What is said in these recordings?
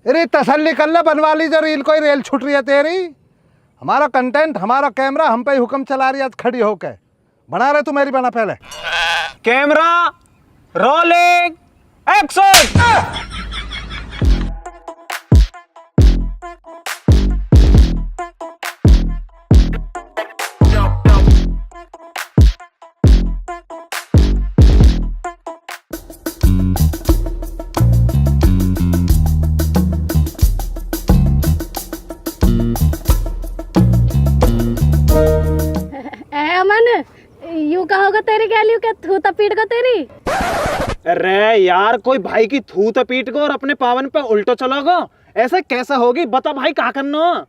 अरे तसल्ली कर ले, बनवा ली जो रील, कोई रेल छूट रही है तेरी। हमारा कंटेंट, हमारा कैमरा हम पे ही हुक्म चला रही है आज खड़ी होके। बना रहे तू मेरी, बना पहले। Camera rolling action. अमन, यूं कहोगे तेरी गैलियों के थू तपीट को तेरी। अरे यार, कोई भाई की थू पीट को और अपने पावन पे उल्टो चलोगे, ऐसा कैसा होगी? बता भाई, क्या करना?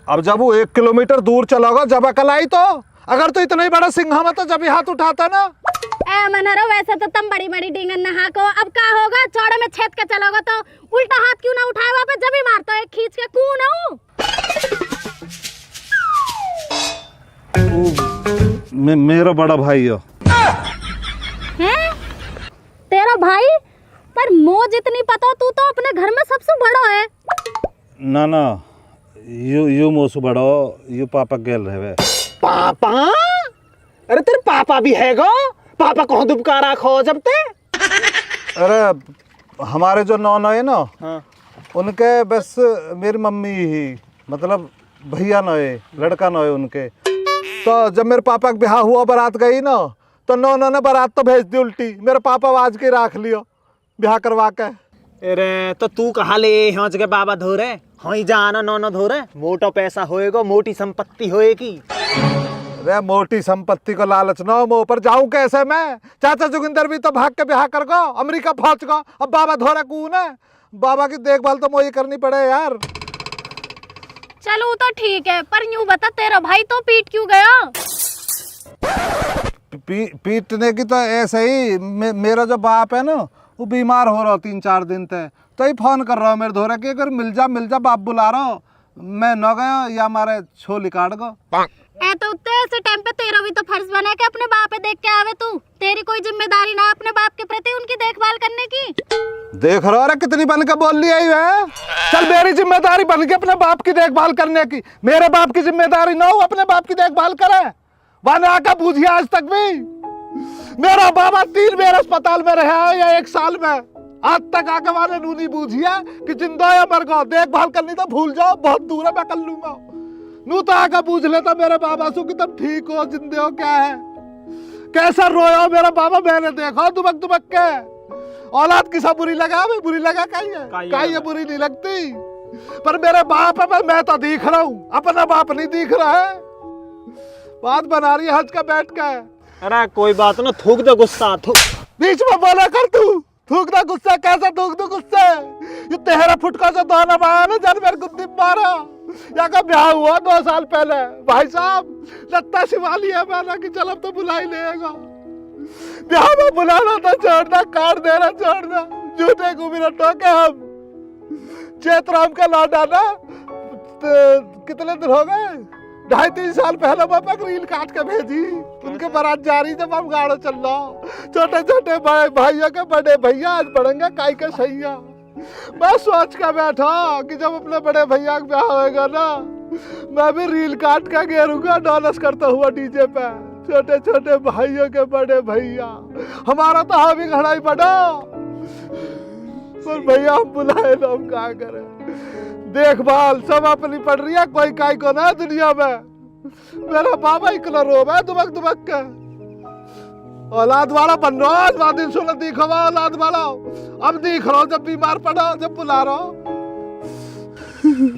अब जब वो 1 किलोमीटर दूर चलोगा जब अकल आई तो, अगर तो इतना ही बड़ा सिंघा में तो जब ही हाथ उठाता ना। अमन वैसे तो तुम बड़ी बड़ी डींगन नहा को, अब क्या होगा? चौड़े में छेद के चलोगे तो उल्टा हाथ क्यों ना उठाए? वहाँ पे जब ही मारता है खींच के कून हूँ। मेरा बड़ा भाई हो। हैं? तेरा भाई? पर मो जितनी पता, तू तो अपने घर में सबसे बड़ा है। ना यू मोसू बड़ो, यू पापा गेल रहे। पापा? अरे तेरे पापा भी है गो? पापा कहो दुबकारा खो जब ते? अरे हमारे जो नौनो है ना, हाँ। उनके बस मेरी मम्मी ही, मतलब भैया नोए, लड़का नोए उनके। तो जब मेरे पापा का ब्याह हुआ, बारात गई ना, तो नौनो ने बारात तो भेज दी उल्टी। मेरे पापा आज के राख लियो ब्याह करवा के। अरे तो तू कहा ले हंस के बाबा धो रहे? हाँ जाना नौनो धो रहे। मोटा पैसा होएगा, मोटी संपत्ति होएगी। अरे मोटी संपत्ति को लालच ना हो, पर जाऊं कैसे मैं? चाचा जोगिंदर भी तो भाग के ब्याह कर गो, अमेरिका पहुंच गो। अब बाबा धोरा कौन है? बाबा की देखभाल तो मुझे करनी पड़े यार। चलो तो ठीक है, पर यूं बता, तेरा भाई तो पीट क्यों गया? पीटने की तो ऐसे ही, मेरा जो बाप है ना, वो बीमार हो रहा 3-4 दिन तक, तो ही फोन कर रहा हूँ मेरे धोरा कि अगर मिल जा बाप बुला रहा हो। मैं न गया या हमारे छोली काट गो। तो ऐसे टाइम पे तेरा भी तो फर्ज बना के अपने बाप पे देख के आवे तू। तेरी कोई जिम्मेदारी ना अपने बाप के प्रति उनकी देखभाल करने की? देख रहा अरे कितनी बन के बोल लिया ही है। चल मेरी जिम्मेदारी बन के अपने बाप की देखभाल करने की। मेरे बाप की जिम्मेदारी ना हो अपने बाप की देखभाल करे। वाने आका पूछिए आज तक भी। मेरा बाबा 3 बार अस्पताल में रहा है या 1 साल में, आज तक आके वाने नूनी पूछिए कि जिंदा या मर गो। देखभाल करनी तो भूल जाओ, बहुत दूर है, मैं कर लूंगा। नू तो आका पूछ लेता मेरे बाबा से कि तुम ठीक हो, जिंदे हो, क्या है, कैसा रोया मेरा बाबा। मैंने देखा दुबक के। औलाद किसा बुरी लगा? मैं बुरी लगा काई है बुरी नहीं लगती, पर मेरे बाप है, मैं तो दिख रहा हूँ, अपना बाप नहीं दिख रहा है। बात बना रही है हज का बैठ के। अरे कोई बात ना, थूक दे गुस्सा। थूक बीच में बोला कर तू, थूक दे गुस्सा। कैसे थूक दू गुस्से? ये 13 फुट का जो दाना पाया ना, जब मेरे गुद्दी मारा, या का ब्याह हुआ 2 साल पहले। भाई साहब लत्ता शिवा लिया मैंने कि चल अब तो बुला ही लेगा। ब्याह में बुलाना था, छोड़ना, काट देना, छोड़ना, झूठे घूमी टोके हम। चेतराम का लौटा ना, कितने दिन हो गए, 2.5-3 साल पहले पापा रील काट के भेजी। उनके बारात जा रही जब हम गाड़ो चल रहा। छोटे छोटे भाइयों के बड़े भैया आज बढ़ेंगे काई के सैया। मैं सोच के बैठा कि जब अपने बड़े भैया का ब्याह होएगा ना, मैं भी रील काट के घेरूंगा डांस करता हुआ डीजे पे। छोटे छोटे भाइयों के बड़े भैया, हमारा तो हम ही घड़ा ही बड़ा, पर भैया हम बुलाए ना, हम क्या करें? देखभाल सब अपनी पड़ रही है, कोई काई को ना दुनिया में। मेरा बाबा इकला रोब है दुबक के। औलाद वाला बन रहा है, आज दिन सुन दिखा औलाद वाला। अब दिख रहा हूँ जब बीमार पड़ा, जब बुला रहा हूँ।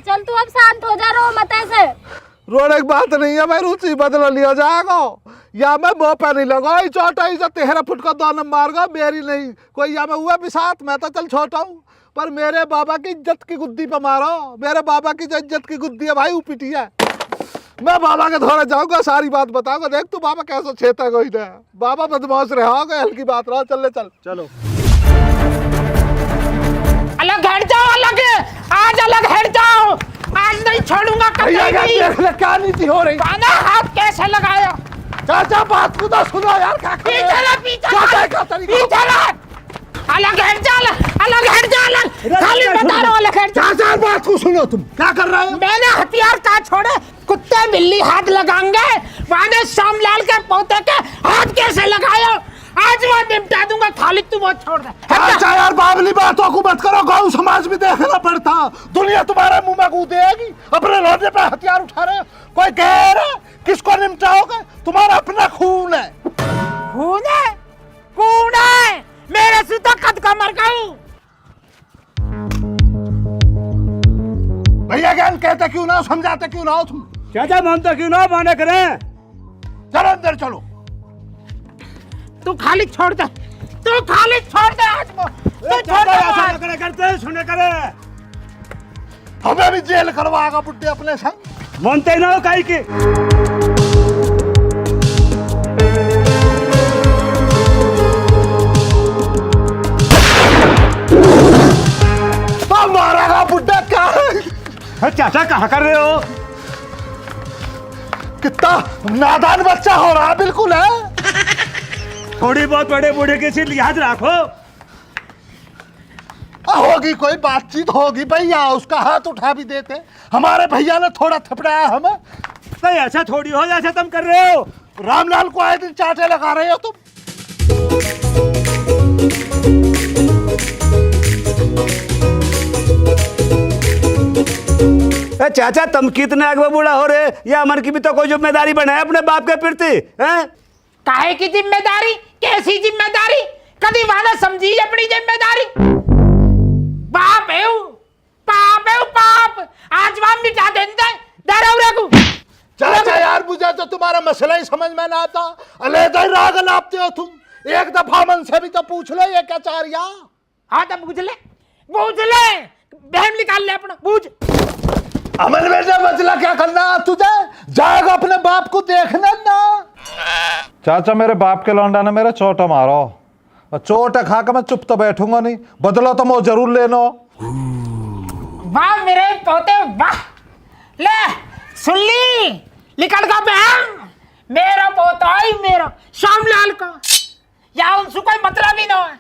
चल तू अब शांत हो जा, रो मत ऐसे। रोने की बात नहीं है भाई, रुचि बदल लिया जाएगा या मैं मुँह पे नहीं लगा। चोटा 13 फुट का दाना मारगा मेरी नहीं कोई, या मैं हुआ भी साथ, मैं तो चल छोटा हूँ, पर मेरे बाबा की इज्जत की गुद्दी पे मारो। मेरे बाबा की जो इज्जत की गुद्दी है भाई, वो पिटी है। मैं बाबा के धोरे जाऊंगा, सारी बात बताऊंगा। देख तू बाबा कैसा छेता कोई ने। बाबा बदमाश रहा, हल्की बात रहा। चल चलो अलग हट जाओ, अलग आज अलग हट जाओ, आज नहीं छोड़ूंगा कभी भी। देख ले क्या नीति हो रही। खाना हाथ कैसे लगाया? चाचा बात को तो सुनो यार। पीछे ला, पीछे ला, पीछे ला। अलग हट जा, अलग हट जा, अलग खाली बता रहा हूँ अलग हट जाओ। चाचा बात को सुनो, तुम क्या कर रहे हो? मैंने हथियार कहाँ छोड़े? कुत्ते बिल्ली हाथ लगाएंगे, मैंने श्यामलाल के पोते के हाथ कैसे लगाया? आज मैं निपटा दूंगा, खाली तू वो छोड़ दे। चाचा यार बावली बातों को मत करो, गाँव समाज में देखना पड़ता, दुनिया तुम्हारे मुंह में कूदेगी। अपने लौटे पे हथियार उठा रहे हो, कोई कह रहा किसको निपटाओगे? तुम्हारा अपना खून है। खून है? खून है मेरे से तो कद का मर गई। भैया ज्ञान कहते क्यों ना हो, समझाते क्यों ना हो तुम? चाचा मानता क्यों ना माने करें? चलो अंदर चलो। तू खाली छोड़ दे, तू खाली छोड़ दे, आज तू छोड़ दे। ऐसा न करे करते सुने करे, हमें भी जेल करवाएगा बुड्ढे अपने संग। मानते ही ना हो काई की। तो मारेगा बुड्ढा क्या है? चाचा कहा कर रहे हो? कितना नादान बच्चा हो रहा है, बिल्कुल है। थोड़ी बहुत बड़े बूढ़े की सी लिहाज रखो। होगी कोई बातचीत होगी भैया, उसका हाथ उठा भी देते। हमारे भैया ने थोड़ा थपड़ाया हमें। तो ऐसा थोड़ी हो जैसे तुम कर रहे हो। रामलाल को आए दिन चाटे लगा रहे हो तुम। चाचा तुम कितने आगे बूढ़ा हो रहे, या अमर की भी तो कोई जिम्मेदारी बनाए अपने बाप के प्रति हैं? काहे की जिम्मेदारी? कैसी जिम्मेदारी? कभी वाला समझी अपनी जिम्मेदारी? बाप है पाप है पाप, आज वहां मिटा देंगे दरौरे को। चाचा यार मुझे तो तुम्हारा मसला ही समझ में ना आता, अलग ही राग लापते हो तुम। एक दफा मन से भी तो पूछ लो ये क्या चाह रिया। हाँ तो पूछ ले, बहम निकाल ले अपना, पूछ। अमन बेटे मसला क्या करना तुझे? जाएगा अपने बाप को देखने ना। चाचा मेरे बाप के लौंडा ने मेरा चोट मारो, चोट खा के मैं चुप तो बैठूंगा नहीं, बदला तो मैं जरूर लेना। वाह मेरे पोते वाह, ले सुन ली, निकल का बहन, मेरा पोता ही मेरा श्यामलाल का, या उनसे कोई मतलब ही ना है।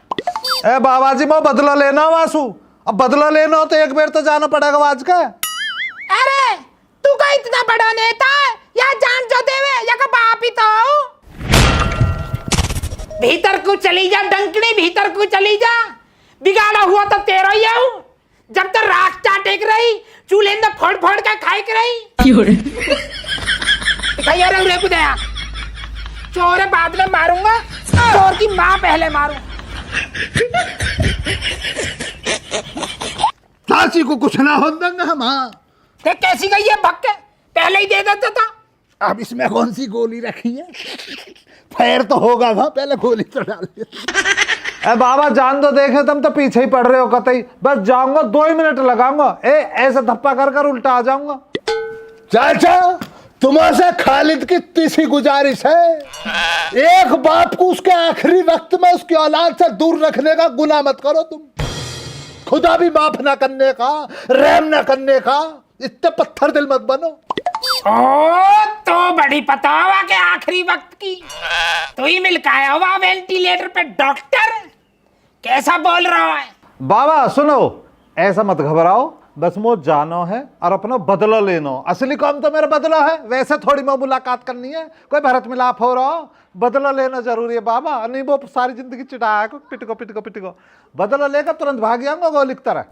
ए बाबा जी मैं बदला लेना वासु, अब बदला लेना हो तो एक बार तो जाना पड़ेगा आज का। अरे तू का इतना बड़ा नेता है, या जान जो देवे या का बाप ही तो। भीतर को चली जा डंकनी, भीतर को चली जा, बिगाड़ा हुआ तो तेरा ही है। जब तक राख टेक रही चूल्हे में फोड़ फोड़ के खाई के रही। रे को दया चोर बाद में मारूंगा, चोर की माँ पहले मारूं। चाची को कुछ ना हो देंगे हम। हाँ कैसी गई है भक्के, पहले ही दे देता था। अब इसमें कौन सी गोली रखी है? फैर तो होगा वहां, पहले गोली तो डाल। ए बाबा जान तो देखे, तुम तो पीछे ही पड़ रहे हो कतई। बस जाऊंगा 2 ही मिनट लगाऊंगा, ऐसे धप्पा कर कर उल्टा आ जाऊंगा। चाचा तुम्हारे खालिद की तीसरी गुजारिश है, एक बाप को उसके आखिरी वक्त में उसकी औलाद से दूर रखने का गुनाह मत करो तुम। खुदा भी माफ ना करने का, रहम ना करने का, इतने पत्थर दिल मत बनो। ओ तो बड़ी पतावा के आखिरी वक्त की तो ही मिल का आया हुआ वेंटिलेटर पे डॉक्टर, कैसा बोल रहा है? बाबा सुनो, ऐसा मत घबराओ, बस मुझे जानो है और अपना बदला लेनो। असली काम तो मेरा बदला है, वैसे थोड़ी मैं मुलाकात करनी है, कोई भरत मिलाप हो रहा हो, बदला लेना जरूरी है बाबा। नहीं वो सारी जिंदगी चिढ़ाया को पिटको पिटको पिटको, बदला लेकर तुरंत भाग जाऊंगा गोली की तरह।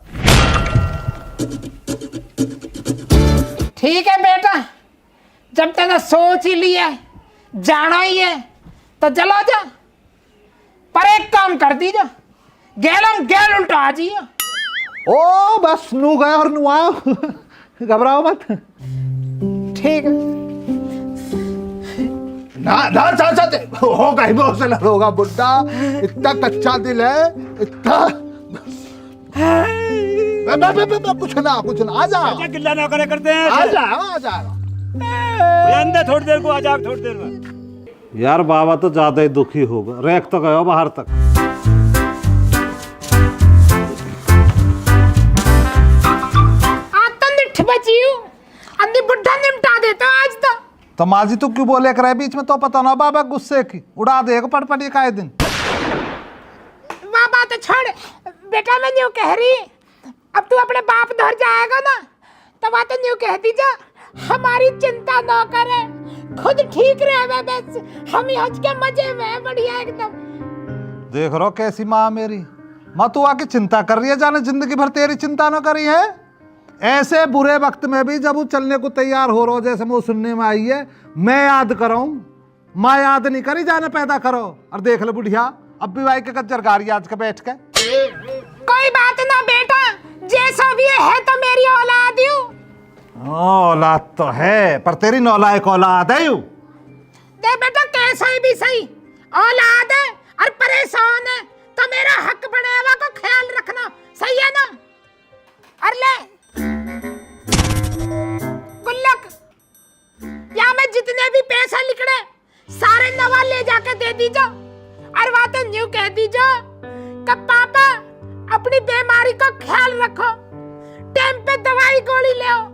ठीक है बेटा, जब तक सोच ही लिया जाना ही है तो चलो जा, पर एक काम कर दीजिए, गैलम गैल उल्टा आ जाइए। ओ बस नू गए और नू आओ, घबराओ मत। ठीक है ना ना चाचा होगा ही, बहुत से होगा बुड्ढा, इतना कच्चा दिल है, इतना कुछ ना आ जा, गिल्ला ना करे करते हैं। आ जा अंदर थोड़ी देर को आ जा, थोड़ी देर में। यार बाबा तो ज्यादा ही दुखी होगा, रेख तो गयो बाहर तक। अंधी बुड्ढा निपटा देता आज तो माजी तू क्यों बोले करे बीच में? तो पता ना बाबा गुस्से की उड़ा देगा पटपटी का दिन। बाबा तो छोड़ बेटा, मैं यूं कह रही अब तू अपने बाप घर जाएगा ना तो वह तो न्यू कह दीजा हमारी चिंता ना करे, खुद ठीक रहे बस, हम ही हज के मजे में बढ़िया एकदम। देख रहो कैसी माँ मेरी, माँ तू आके चिंता कर रही है, जाने जिंदगी भर तेरी चिंता ना करी है। ऐसे बुरे वक्त में भी जब वो चलने को तैयार हो रहा, जैसे वो सुनने में आई है, मैं याद कराऊं, माँ याद नहीं करी, जाने पैदा करो। और देख लो बुढ़िया, अब भी भाई के कच्चर गाड़ी आज के बैठ के। कोई बात ना बेटा, जैसा भी है तो मेरी औलाद हूँ। औलाद तो है पर तेरी नौलायक औलाद है यू। दे बेटा कैसा ही भी सही औलाद है और परेशान है तो मेरा हक बनेवा का ख्याल रखना, सही है ना। और ले गुल्लक, या में जितने भी पैसा निकले सारे नवा ले जाके दे दीजो, और वह तो न्यू कह दीजो कि पापा अपनी बीमारी का ख्याल रखो, टाइम पे दवाई गोली ले आओ।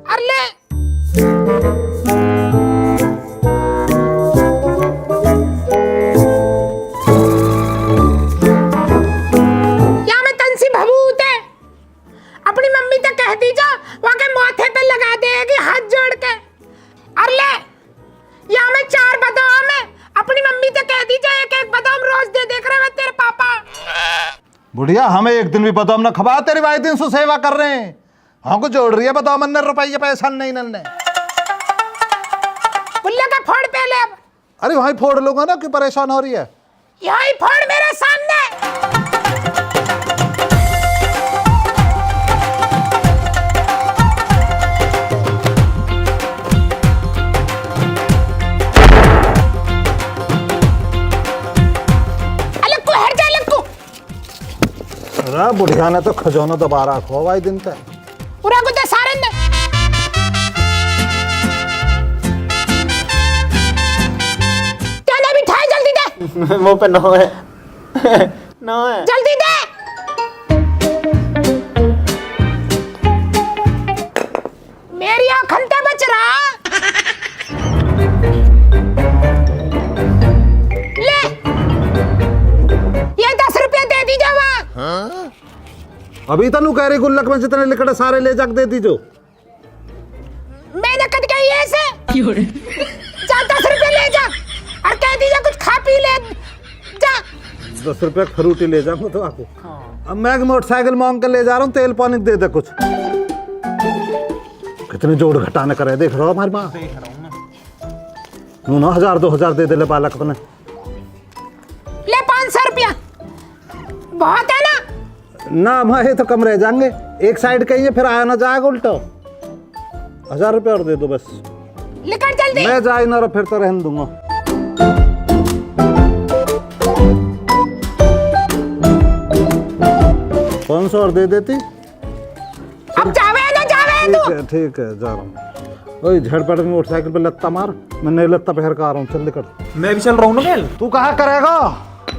और ले या में तंसी भभूत है, अपनी मम्मी तो कह दीजो वहां के माथे पे लगा देगी हाथ जोड़ के। और ले या में 4 बादाम है, अपनी मम्मी तो कह दीजो एक एक बादाम रोज दे देख रहे हैं तेरे पापा। बुढ़िया हमें एक दिन भी बादाम ना खबा, तेरी भाई दिन से सेवा कर रहे हैं, हमको जोड़ रही है बादाम, 90 रुपये पैसा नहीं नन्ने। गुल्ले का फोड़ पे ले अब। अरे वहीं फोड़ लूंगा ना, क्यों परेशान हो रही है। यही फोड़ मेरे सामने। अरे बुढ़िया ने तो खजौना दोबारा खो भाई दिन तक पूरा गुद्दा सारे ने। भी ठाई जल्दी दे। मुंह पे नो है नो है, जल्दी दे। मेरी आँखन ते बच रहा। ले ये 10 रुपया दे दी जावा। अभी तो नू कह रही गुल्लक में जितने लिखड़े सारे ले जाके दे दीजो। मैंने कद कही ऐसे जा 10 रुपया ले जा और कह दीजिए कुछ खा पी ले जा। 10 रुपया फ्रूटी ले जाऊंगा तो आपको। अब मैं मोटरसाइकिल मांग के ले जा रहा हूँ, तेल पानी दे दे कुछ। कितने जोड़ घटाने करे, देख रहा हो हमारी माँ। ना 1000 2000 दे दे ले बालक अपने। ले 500 रुपया बहुत है ना। ना हमारे तो कम रह जाएंगे, एक साइड कहीं फिर आया ना जाएगा उल्टा। 1000 रुपया और दे दो बस। निकल जल्दी। मैं जाए ना फिर तो रहने दूंगा। कौन सा और दे देती। अब जावे ना जावे तू। ठीक है जा रहा हूँ। ओए झड़पड़ में मोटरसाइकिल पे लत्ता मार, मैं नई लत्ता पहन कर आ रहा हूँ, चल निकल। मैं भी चल रहा हूँ ना खेल। तू कहाँ करेगा,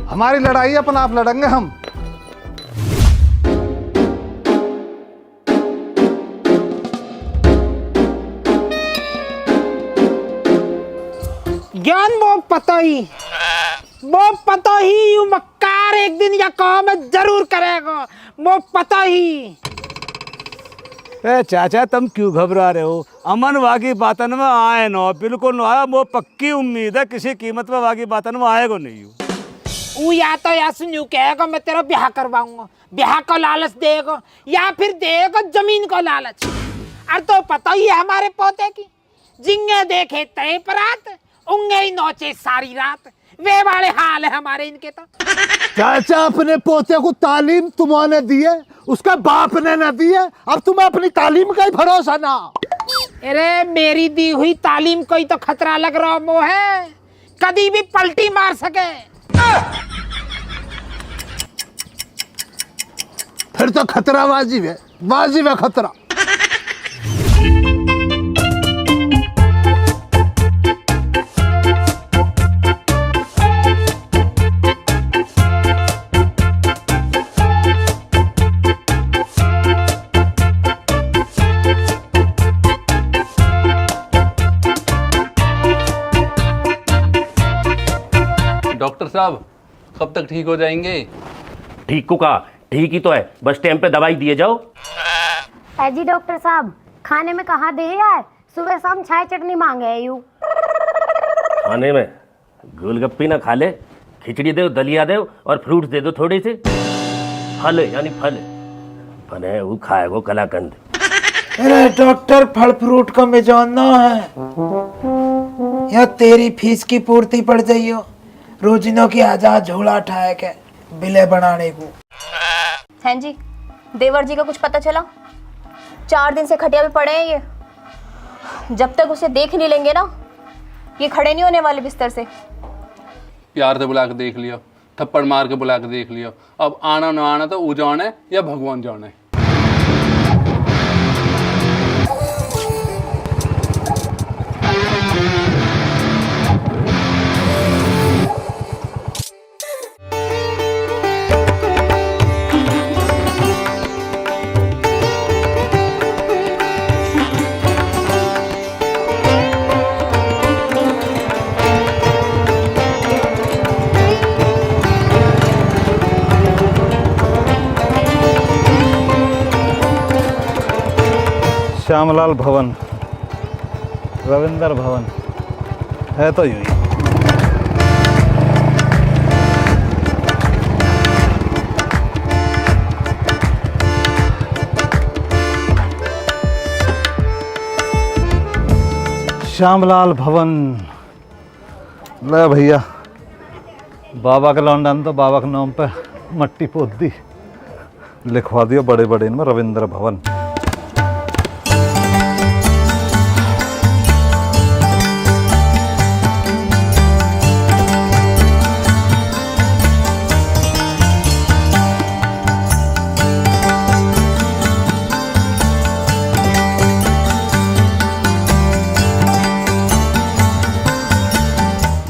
हमारी लड़ाई अपन आप लड़ेंगे हम। ज्ञान वो पता ही मक्कार एक दिन या काम जरूर करेगा, वो पता ही। ए चाचा तुम क्यों घबरा रहे हो, अमन वागी बातन में आए ना, बिल्कुल ना आया। वो पक्की उम्मीद है किसी कीमत में वागी बातन में आएगा नहीं। वो या तो या सुनियो कहेगा मैं तेरा ब्याह करवाऊंगा, ब्याह को लालच देगा, या फिर देगा जमीन को लालच। और तो पता ही है हमारे पोते की, जिंगे देखे तय परात, उंगे ही नोचे सारी रात, वे वाले हाल है हमारे इनके। तो चाचा अपने पोते को तालीम तुम्हारे दी है, उसका बाप ने न दी है, अब तुम्हें अपनी तालीम का ही भरोसा ना। अरे मेरी दी हुई तालीम को ही तो खतरा लग रहा वो है, कभी भी पलटी मार सके। फिर तो खतरा वाजिब है खतरा। डॉक्टर साहब कब तक ठीक हो जाएंगे? ठीक को कहा, ठीक ही तो है, बस टाइम पे दवाई दिए जाओ। जी डॉक्टर साहब, खाने में कहाँ दे यार, सुबह शाम चाय चटनी मांगे है यूं। खाने में गोलगप्पे ना खा ले, खिचड़ी दे, दलिया दे और फ्रूट दे दो थोड़े से। फल यानी फल बने वो खाएगो कलाकंद। अरे डॉक्टर, फल फ्रूट का में जानना है या तेरी फीस की पूर्ति पड़ जाइयो, रोजिनों की आजाद झोला उठाए के बिले बनाने को। हैं जी, देवर जी का कुछ पता चला? 4 दिन से खटिया पे पड़े हैं ये। जब तक उसे देख नहीं लेंगे ना, ये खड़े नहीं होने वाले बिस्तर से। प्यार से बुला के देख लियो, थप्पड़ मार के बुला के देख लियो। अब आना ना आना तो ऊ जाने या भगवान जाने। श्यामलाल भवन, रविंद्र भवन है तो यूं ही। श्यामलाल भवन। ले भैया, बाबा के लौंडा ने तो बाबा के नाम पे मट्टी पोत दी, लिखवा दियो बड़े बड़े इनमें रविंद्र भवन।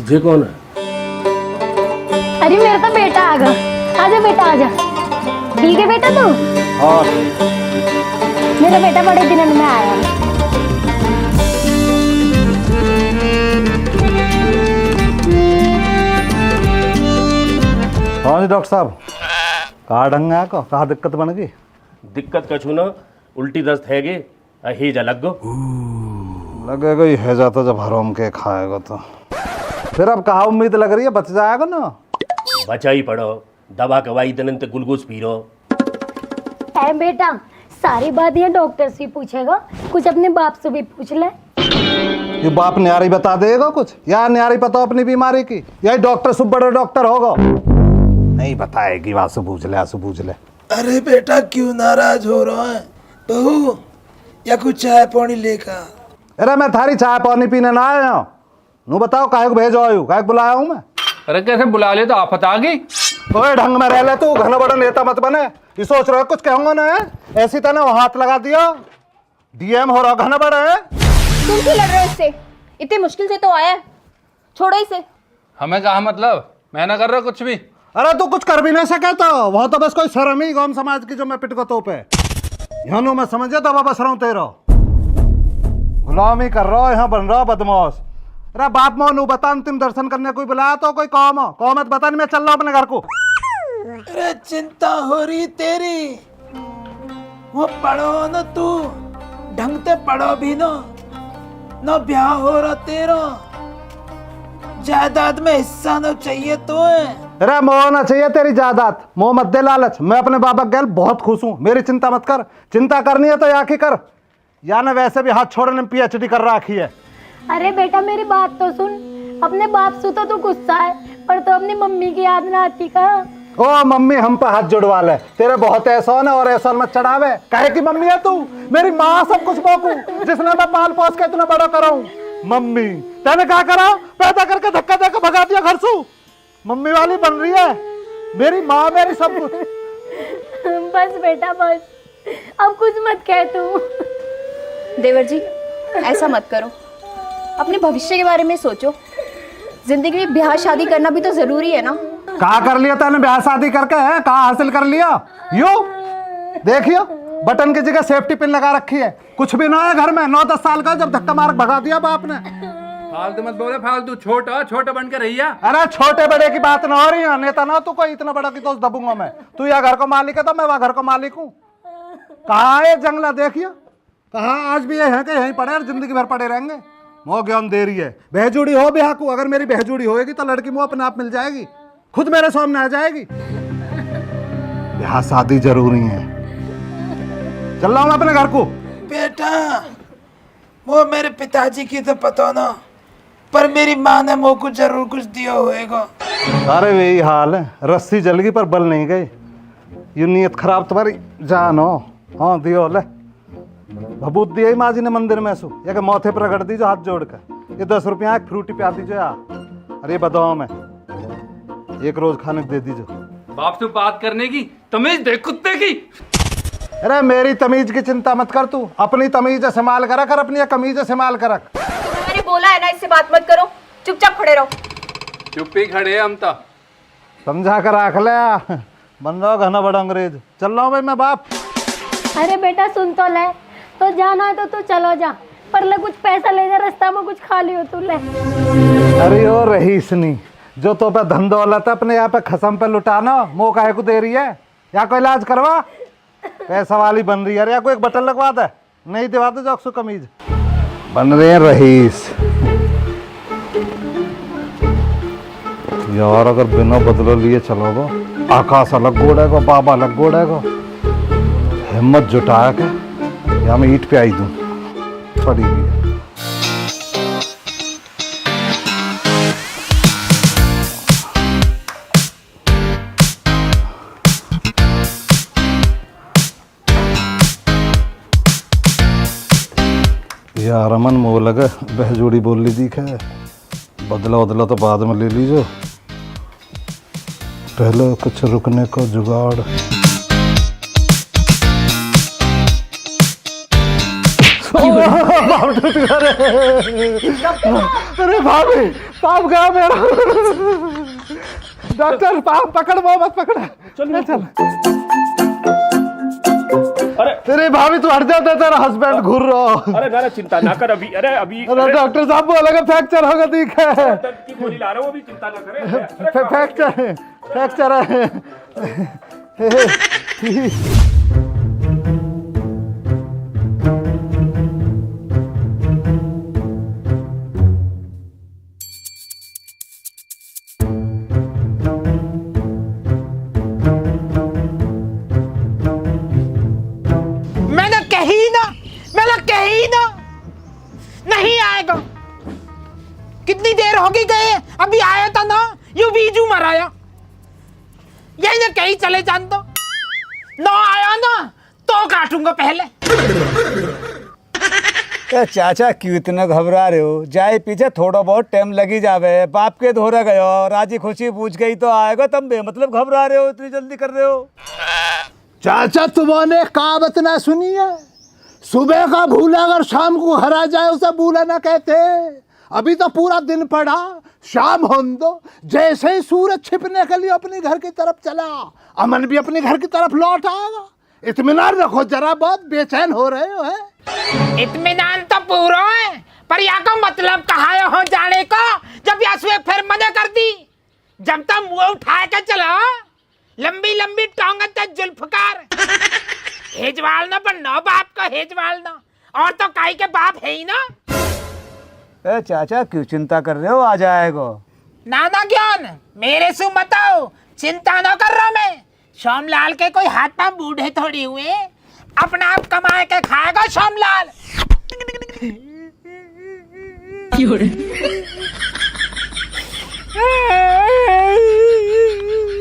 ये कौन है? अरे मेरा तो बेटा आ गया। आजा बेटा आजा। ठीक है बेटा तू? और मेरा बेटा बड़े दिनों में आया। हाँ जी डॉक्टर साहब, कहाँ ढंग है को, कहाँ दिक्कत बन गई? दिक्कत कछु ना, उल्टी दस्त है गे, अहीज अलग गो। लगेगा ही है जाता जब हराम के खाएगा तो। फिर अब कहाँ उम्मीद लग रही है, बच जाएगा ना? बचा ही पड़ो, दवा कवाई दनन ते ग्लूकोज पी रो। है बेटा, सारी बात ये डॉक्टर से पूछेगा, कुछ अपने बाप से भी पूछ ले। ये बाप न्यारी बता देगा कुछ, या न्यारी पता अपनी बीमारी की, या डॉक्टर सुब बड़ा डॉक्टर होगा? नहीं बताएगी, वासु पूछ ले, आसु पूछ ले। अरे बेटा, क्यों नाराज हो रहा है? बहू या कुछ चाय पानी लेकर? अरे मैं थारी चाय पानी पीने ना आया हूँ। नू बताओ काहे को भेजो आयु, काहे को बुलाया हूँ मैं? अरे कैसे बुला ले तो आफत आ गई। ओए ढंग में रह ले तू, घना बड़ा नेता मत बने। ये सोच रहे हो कुछ कहूंगा ना? ऐसी तरह हाथ लगा दिया, डीएम हो रहा घना बड़ा है। तुम क्यों लड़ रहे हो इससे? इतनी मुश्किल से तो आया है, छोड़ो इसे। हमें कहा मतलब, मैं ना कर रहा कुछ भी। अरे तू कुछ कर भी नहीं सके तो वह तो बस कोई शर्म ही गौम समाज की जो मैं पिट को तो पे यहाँ मैं समझे तो बस रहा हूँ तेरा गुलामी कर रहा यहाँ बन रहा बदमाश। अरे बाप मोनू बता, अंतिम दर्शन करने कोई बुलाया तो कोई काम हो, कौन मत बता, नहीं मैं चल रहा हूँ अपने घर को। अरे चिंता हो रही तेरी, वो पढ़ो न तू, ढंग से पढ़ो भी न ब्याह हो रहा तेरा, जायदाद में हिस्सा न चाहिए तो है। अरे मोह ना चाहिए तेरी जायदाद, मोह मत दे लालच। मैं अपने बाबा गैल बहुत खुश हूँ, मेरी चिंता मत कर। चिंता करनी है तो आखिर कर, या ना वैसे भी हाथ छोड़ने में पीएचडी कर रखी है। अरे बेटा मेरी बात तो सुन, अपने बाप से तो तू गुस्सा है, पर तो अपनी मम्मी की याद ना आती का? ओ मम्मी हम पे हाथ जुड़वा ले, तेरे बहुत एहसान है और एहसान मत चढ़ावे। कहे की मम्मी है तू, मेरी माँ सब कुछ बोकू, जिसने मैं पाल पोस के इतना बड़ा कराऊं। मम्मी तेने क्या करा, पैदा करके धक्का देकर भगा दिया घर से। मम्मी वाली बन रही है, मेरी माँ मेरी सब कुछ। बस बेटा बस, अब कुछ मत कह तू। देवर जी ऐसा मत करो, अपने भविष्य के बारे में सोचो। जिंदगी में ब्याह शादी करना भी तो जरूरी है ना। कहा कर लिया तैने ब्याह शादी करके, है कहा हासिल कर लिया? यू देखियो बटन की जगह सेफ्टी पिन लगा रखी है, कुछ भी ना है घर में। 9-10 साल का जब धक्का मार भगा दिया बाप ने। फालतू मत बोले, फालतू छोटा बन के रहिया। अरे छोटे बड़े की बात ना हो रही है, नेता ना तू कोई इतना बड़ा की तो दबूंगा मैं। तू या घर का मालिक है तो मैं वहां घर का मालिक हूँ। कहाँ है जंगला देखिए, कहाँ आज भी ये है कि यहीं पड़े और जिंदगी भर पड़े रहेंगे। मोह ज्ञान दे रही है, बहजोड़ी हो ब्याह को, अगर मेरी बहजोड़ी होएगी तो लड़की मुँह अपने आप मिल जाएगी, खुद मेरे सामने आ जाएगी। ब्याह शादी जरूरी है। चल रहा हूँ मैं अपने घर को। बेटा वो मेरे पिताजी की तो पता ना, पर मेरी माँ ने मुझ को जरूर कुछ दिया होएगा। अरे वही हाल है, रस्सी जल गई पर बल नहीं गई। यू नीयत खराब तुम्हारी जान हो। हाँ दियो ले भभूत दिया ही माँ जी ने मंदिर में सु, या के मौथे पर रगड़ दीजो हाथ जोड़ कर। ये 10 रुपया एक फ्रूटी पिया दीजो यार। अरे बताओ मैं एक रोज खाने दे दीजो। बाप से बात करने की तमीज देख कुत्ते की। अरे मेरी तमीज की चिंता मत कर तू, अपनी तमीज संभाल कर रख और अपनी कमीज संभाल कर रख। मैंने बोला है ना इससे बात मत करो, चुपचाप खड़े रहो। चुप ही खड़े हम तो। समझा कर रख ले, बन रहा घना बड़ा अंग्रेज। चल रहा हूँ भाई मैं बाप। अरे बेटा सुन तो ले, तो जाना है तो तू चलो जा, पर ले कुछ पैसा ले जा, रास्ता में कुछ खा लियो तू ले। अरे ओ रहीसनी, जो तो पे धन दौलत अपने यहाँ पे खसम पे लुटाना, मौका है को दे रही है। या कोई इलाज करवा, पैसा वाली बन रही है। या कोई एक बटन लगवा दे, नहीं दिवा दे जो कमीज बन रहे हैं रहीस। यार अगर बिना बदलो लिए चलोगो, आकाश अलग गोड़ेगो, बाबा अलग गोड़ेगो। हिम्मत जुटा के या मैं ईट पे आई दूं पड़ी हुई है। यार अमन मोह लगे बहजोड़ी बोल ली दिख है, बदला बदला तो बाद में ले लीजिए, पहले कुछ रुकने को जुगाड़। अरे भाभी पाप गया मेरा। डॉक्टर पाप पकड़, वो मत पकड़। चल चल। अरे तेरे भाभी तू हट जाता, तेरा हस्बैंड घूर रहा। अरे ना चिंता ना कर अभी। अभी डॉक्टर साहब बोलेगा फ्रैक्चर होगा, ठीक है। दर्द की गोली ला रहा हूँ, अभी चिंता ना करें। फ्रैक्चर है। कही ना नहीं आएगा। कितनी देर होगी गए, अभी आया था ना, यू बीजू मराया। यही ना कहीं चले जान दो, ना आया ना तो काटूंगा पहले। चाचा क्यों इतना घबरा रहे हो? जाए पीछे थोड़ा बहुत टाइम लगी जावे, बाप के धोरा गयो, राजी खुशी पूछ गई तो आएगा। तुम बेमतलब घबरा रहे हो, इतनी जल्दी कर रहे हो। चाचा तुम्हारे कहावत ना सुनी है, सुबह का भूला अगर शाम को हरा जाए उसे भूला ना कहते। अभी तो पूरा दिन पड़ा, शाम होने दो। जैसे ही सूरज छिपने के लिए अपने घर की तरफ चला, अमन भी अपने घर की तरफ लौट आएगा। इत्मीनान रखो जरा, बहुत बेचैन हो रहे हो। है इत्मीनान तो पूरा है, पर यहाँ का मतलब कहा हो जाने का, जब यासुए फिर मना कर दी। जब तक मुंह उठा के चला, लंबी लंबी टांगन तक जुल्फकार। हेजवाल ना बनना, बाप का हेजवाल ना, और तो काई के बाप है ही ना। ए चाचा क्यों चिंता कर रहे हो, आ जाएगा। नाना ज्ञान मेरे सु बताओ, चिंता ना कर रहा मैं। श्यामलाल के कोई हाथ पांव बूढ़े थोड़ी हुए, अपना आप कमा के खाएगा श्यामलाल।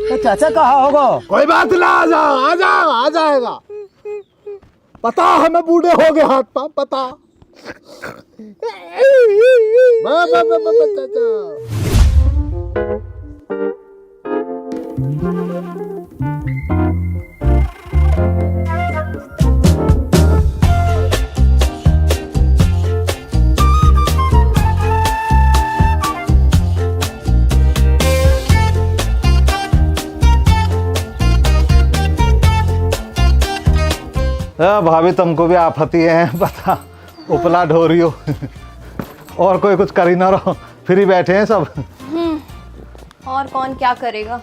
तो चाचा कहाँ होगा? कोई बात ना, आ जाएगा। पता हमें बूढ़े हो गए हाथ पांव, पता। भाभी तुमको भी आफती है, पता। उपला ढोरी हो और कोई कुछ कर ही ना रहो, फ्री बैठे हैं सब। और कौन क्या करेगा,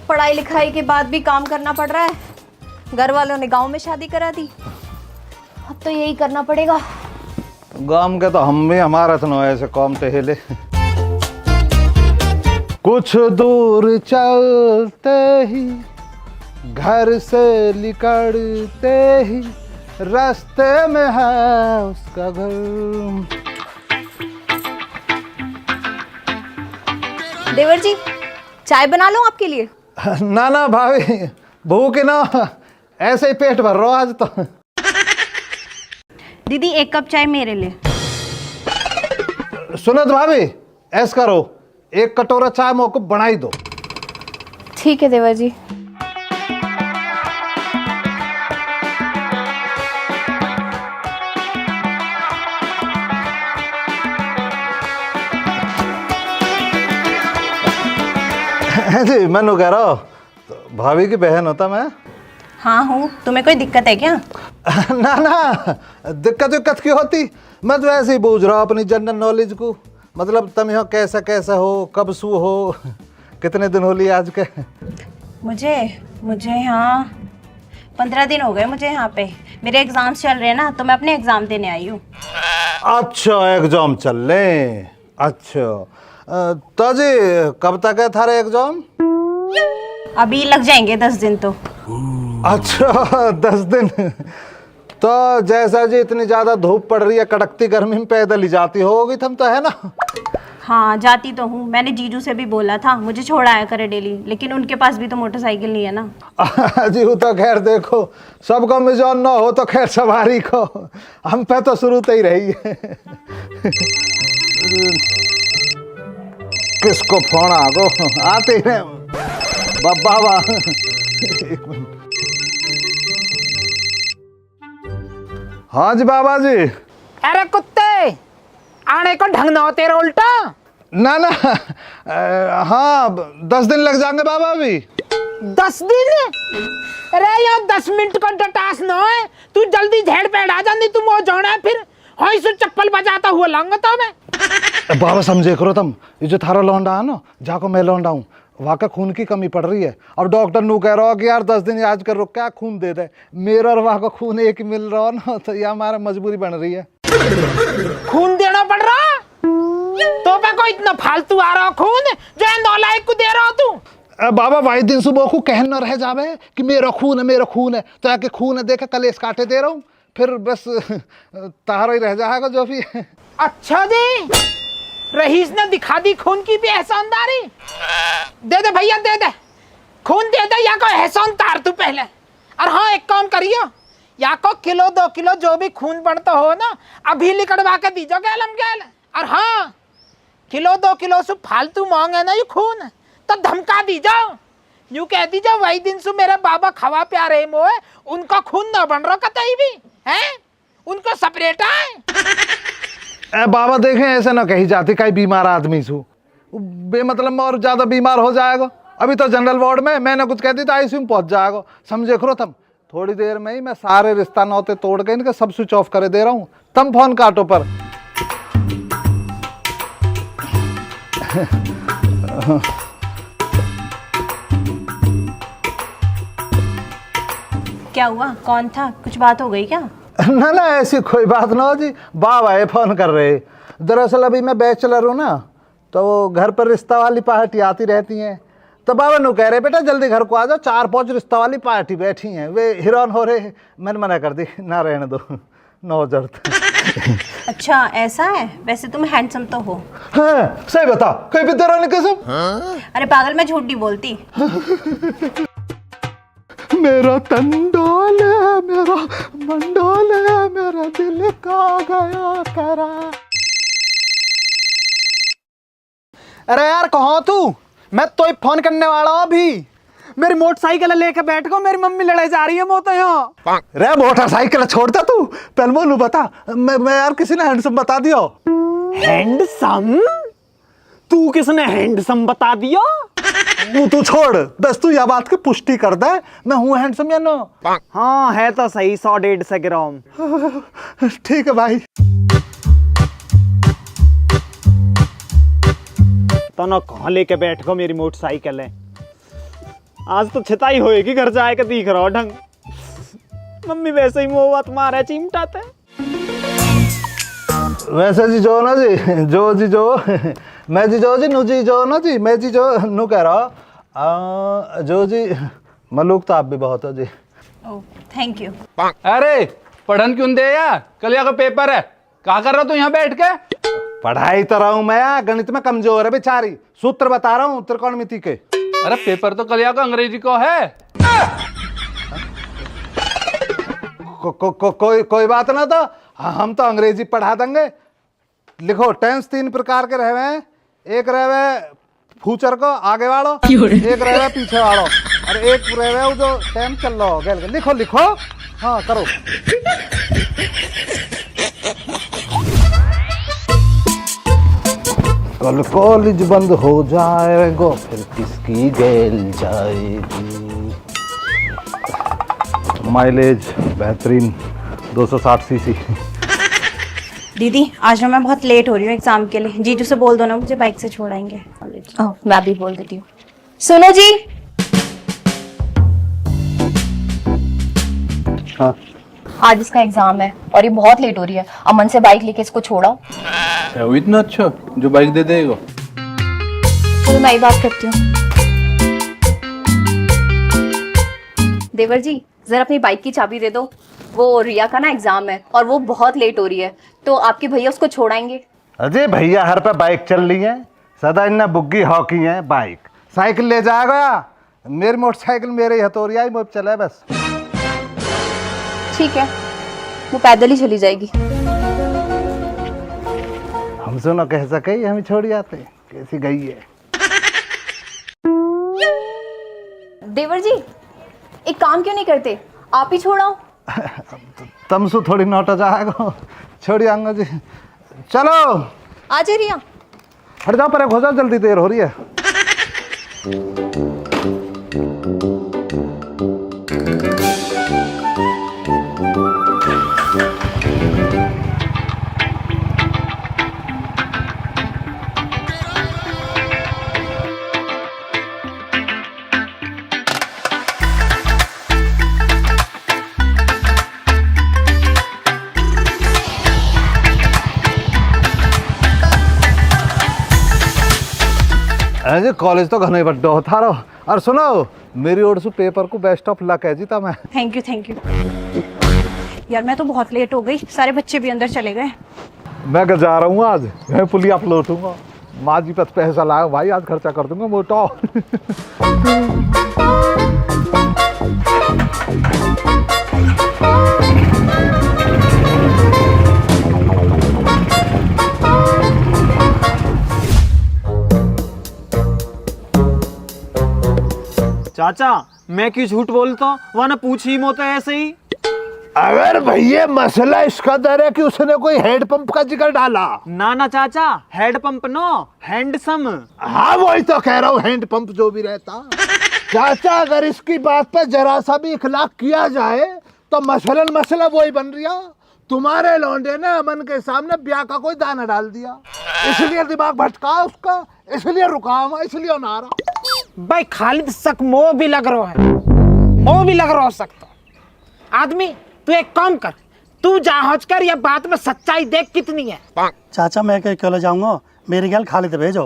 पढ़ाई लिखाई के बाद भी काम करना पड़ रहा है। घर वालों ने गांव में शादी करा दी, अब तो यही करना पड़ेगा। गांव के तो हम भी हमारा तो ऐसे कौम टहले। कुछ दूर चलते ही घर से निकलते ही रास्ते में है उसका घर। देवर जी, चाय बना लूं आपके लिए? ना ना भाभी, भूख ना, ऐसे ही पेट भर रहा आज तो। दीदी 1 कप चाय मेरे लिए। सुनो तो भाभी, ऐसा करो 1 कटोरा चाय मोको बनाई दो। ठीक है देवर जी। जी मैनू कह रहा हो, तो भाभी की बहन होता मैं। हाँ हूँ, तुम्हें कोई दिक्कत है क्या? ना ना, दिक्कत क्यों होती, मैं तो ऐसे ही पूछ रहा हूँ अपनी जनरल नॉलेज को। मतलब तुम यहाँ कैसा कैसा हो, कब सू हो, कितने दिन हो लिए आज के? मुझे यहाँ 15 दिन हो गए मुझे यहाँ पे। मेरे एग्जाम्स चल रहे हैं ना, तो मैं अपने एग्जाम देने आई हूँ। अच्छा एग्जाम चल रहे, अच्छा तो जी कब तक है थारे एग्जाम? अभी लग जाएंगे 10 दिन तो। अच्छा 10 दिन। तो जैसा जी इतनी ज्यादा धूप पड़ रही है, कड़कती गर्मी में पैदल ही जाती होगी तुम तो, है ना? हाँ जाती तो हूँ, मैंने जीजू से भी बोला था मुझे छोड़ आया करे डेली, लेकिन उनके पास भी तो मोटरसाइकिल नहीं है ना। जी वो तो खैर देखो, सबको मिजान ना हो तो खैर सवारी को, हम पे तो शुरू से ही रही है। किसको फोन आगो, आते ही रहे बाबा। एक मिनट। हाँ जी बाबा जी। अरे कुत्ते, आने को ढंग ना हो तेरा उल्टा। ना ना, हाँ 10 दिन लग जाएंगे बाबा अभी। 10 दिन? अरे यार 10 मिनट का डटास ना है, तू जल्दी झेड़ पेड़ आ जा, नहीं तुम वो जाना है फिर होई सु चप्पल बजाता हुआ लाऊंगा तो मैं। बाबा समझे करो तुम, ये जो थारा लौंडा है ना, जाको मैं लौंडा हूँ, वाकई खून की कमी पड़ रही है। अब डॉक्टर नू कह रहा हो कि यार 10 दिन आज कर रुक, क्या खून दे दे। मेरा और वहाँ का खून एक मिल रहा हो ना, तो ये हमारा मजबूरी बन रही है। खून देना पड़ रहा तो पे को इतना फालतू आ रहा खून जो है नालायक को दे रहा हो तू। बाबा भाई दिन सुबह को कहना रह जावे कि मेरा खून है, तो आके खून देखे कलेश काटे दे रहा हूँ, फिर बस तारा ही रह जाएगा जो भी। अच्छा जी, रईस ने दिखा दी खून की भी एहसानदारी। दे दे भैया दे दे, खून दे दे, या को एहसान तार तू पहले। और हाँ एक काम करियो, या को 1-2 किलो जो भी खून पड़ता हो ना, अभी लिकड़वा के दीजो गैलम गैल। और हाँ 1-2 किलो से फालतू मांगे ना ये खून, तो धमका दी जाओ, यूं कह दी जाओ वही दिन से मेरे बाबा खवा प्यारे मोए, उनका खून ना बन रहा कतई भी है, उनको सेपरेट है। बाबा देखें ऐसे ना कही जाती, कई बीमार आदमी सु बेमतलब में और ज्यादा बीमार हो जाएगा। अभी तो जनरल वार्ड में मैंने कुछ कहती तो आईसीयू में पहुंच जाएगा, समझे करो तुम। थोड़ी देर में ही मैं सारे रिश्ता नाते तोड़ के इनके सब स्विच ऑफ कर दे रहा हूँ, तुम फोन काटो पर। क्या हुआ, कौन था, कुछ बात हो गई क्या? ना ना ऐसी कोई बात ना हो जी, बाबा ये फोन कर रहे। दरअसल अभी मैं बैचलर हूँ ना, तो घर पर रिश्ता वाली पार्टी आती रहती हैं, तो बाबा नु कह रहे बेटा जल्दी घर को आ जाओ, 4-5 रिश्ता वाली पार्टी बैठी हैं, वे हिरौन हो रहे। मैंने मना कर दी, ना रहने दो, नो जरूरत। अच्छा ऐसा है, वैसे तुम हैंडसम तो हो। हाँ, सही बता, कोई भी तेरा नहीं कसम। अरे पागल, मैं झूठ नहीं बोलती। मेरा तंडोल है, मेरा मंडोल है, मेरा दिल का गया करा। अरे यार कहाँ तू, मैं तो ही फोन करने वाला हूँ अभी। मेरी मोटरसाइकिल लेके बैठ गो, मेरी मम्मी लड़ाई जा रही है मोतो यहाँ। रे मोटरसाइकिल छोड़ता तू, पहले बोलू बता, मैं यार किसी ने हैंडसम बता दिया। हैंडसम? तू किसने हैंडसम बता दिया? तू छोड़, बस तू यह बात की पुष्टि कर दे, मैं हूँ हैंडसम या नो? हाँ है तो सही, 100-150 ग्राम। ठीक है भाई। तो ना कहाँ लेके बैठ गो मेरी मोटरसाइकिल है, आज तो छिताई होएगी घर जाए के, दिख रहा ढंग। मम्मी वैसे ही मुँह तुम्हारा चिमटाते। वैसे जी जो ना जी जो मैं जी नु जी जो ना जी मैं जी जो नु कह रहा जो जी मलूक तो आप भी बहुत हो जी। Oh thank you. अरे पढ़न क्यों दे यार, कल यहाँ का पेपर है, क्या कर रहा तू यहाँ बैठ के? पढ़ाई तो रहा हूँ मैं यार, गणित में कमजोर है बेचारी, सूत्र बता रहा हूँ त्रिकोणमिति के। अरे पेपर तो कल यहाँ का अंग्रेजी को है। कोई बात ना, तो हम तो अंग्रेजी पढ़ा देंगे। लिखो टेंस 3 प्रकार के रहे हैं, एक रहे फ्यूचर को आगे वालों, एक रहे पीछे वालों, और एक रहे जो टाइम चल रहा हो। गल लिखो लिखो, हाँ करो। कल कॉलेज बंद हो जाएगा फिर किसकी गेल जाएगी। माइलेज बेहतरीन 260 सीसी। दीदी आज ना मैं बहुत लेट हो रही हूँ एग्जाम के लिए, जीजू से बोल दो ना मुझे बाइक से छोड़ाएंगे। ओह मैं भी बोल देती हूँ। सुनो जी। हाँ आज इसका एग्जाम है और ये बहुत लेट हो रही है, अमन से बाइक लेके इसको छोड़ाओ। है वो इतना अच्छा जो बाइक दे देगा? चलो मैं ही बात करती हूँ। देवर जी जरा अपनी बाइक की चाबी दे दो, वो रिया का ना एग्जाम है और वो बहुत लेट हो रही है, तो आपके भैया उसको छोड़ाएंगे। अजय भैया हर पे बाइक चल रही है, सदा इन्ना बुग्गी हॉकी है। बाइक साइकिल ले जाएगा, मेरी मोटरसाइकिल मेरे हथौरिया ही मोब चला है बस। ठीक है वो पैदल ही चली जाएगी। हमसे ना कह सके हम छोड़ जाते, कैसी गई है। देवर जी एक काम क्यों नहीं करते, आप ही छोड़ाओ। तमसु थोड़ी नोट जाएगा, छोड़ आऊंगा जी। चलो आ जा रिया। हट जाओ, पर हो जाओ, जल्दी देर हो रही है। अरे कॉलेज तो घने बड्डो होता रहो। और सुनो मेरी ओर से पेपर को बेस्ट ऑफ लक है जीता मैं। थैंक यू यार, मैं तो बहुत लेट हो गई, सारे बच्चे भी अंदर चले गए। मैं जा रहा हूँ आज, मैं पुलिया लौटूंगा। माँ जी पत पैसा लाया भाई, आज खर्चा कर दूंगा मोटा। चाचा मैं क्यों झूठ बोलता हूँ, वरना पूछ ही मोता ऐसे ही। अगर भैया मसला इसका दर है कि उसने कोई हैंडपंप का जिक्र डाला। ना ना चाचा, हेड पंप नो हैंडसम। हाँ वही तो कह रहा हूँ, हैंडपंप जो भी रहता। चाचा अगर इसकी बात पर जरा सा भी इखलाक किया जाए तो मसलन मसला वही बन रहा। तुम्हारे लौंडे ने अमन के सामने ब्याह का कोई दाना डाल दिया, इसलिए दिमाग भटका उसका, इसलिए रुका हुआ, इसलिए ना रहा। भाई खालिद शक मोह भी लग रहा है, मोह भी लग रहा हो सकता। आदमी तू एक काम कर, तू जांच कर या बात में सच्चाई देख कितनी है। चाचा मैं अकेले जाऊंगा, मेरी गल खालिद भेजो।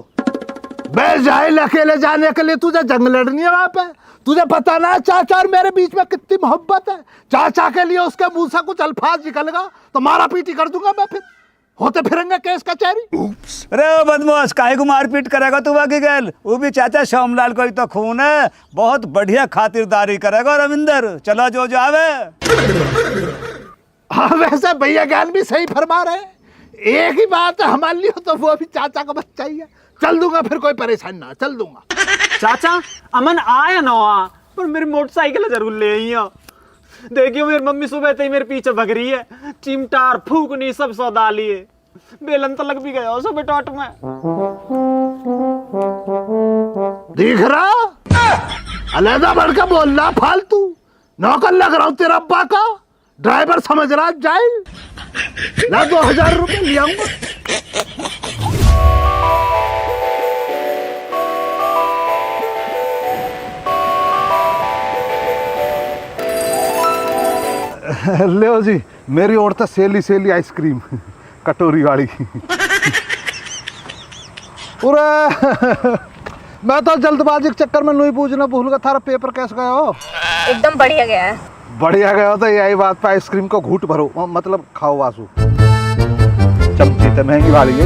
बे जाहिल, अकेले जाने के लिए तुझे जंग लड़नी है वहां पे। तुझे पता ना चाचा और मेरे बीच में कितनी मोहब्बत है। चाचा के लिए उसके मुंह से कुछ अल्फाज निकलेगा तो मारा पीटी कर दूंगा मैं, फिर होते फिरेंगे केस कचहरी। अरे बदमाश, काहे को मारपीट करेगा तू बाकी गैल? वो भी चाचा श्यामलाल को ही तो खून है, बहुत बढ़िया खातिरदारी करेगा रविंदर। चलो जो जावे। हाँ वैसे भैया ज्ञान भी सही फरमा रहे। एक ही बात है, हमारे लिए तो वो अभी चाचा का बच्चा ही है। चल दूंगा, फिर कोई परेशानी ना, चल दूंगा। चाचा अमन आया ना आ, पर मेरी मोटरसाइकिल जरूर ले आई। देखियो मेरी मम्मी सुबह से ही मेरे पीछे भग रही है, चिमटार फूकनी सब सौदा लिए, बेलन तो लग भी गया उसे बेटोट में। दिख रहा अलहदा बढ़कर बोलना फालतू, नौकर लग रहा हूं तेरा अब्बा का, ड्राइवर समझ रहा जाए। ला 2000 रुपये ले आऊंगा। ले जी मेरी ओर तो सेली आइसक्रीम कटोरी वाली। पूरा मैं तो जल्दबाजी के चक्कर में नहीं पूछना भूल गया थारा पेपर कैसे गया हो। एकदम बढ़िया गया है। बढ़िया गया हो तो यही बात पे आइसक्रीम को घूट भरो, मतलब खाओ वासु। चमची तो महंगी वाली है।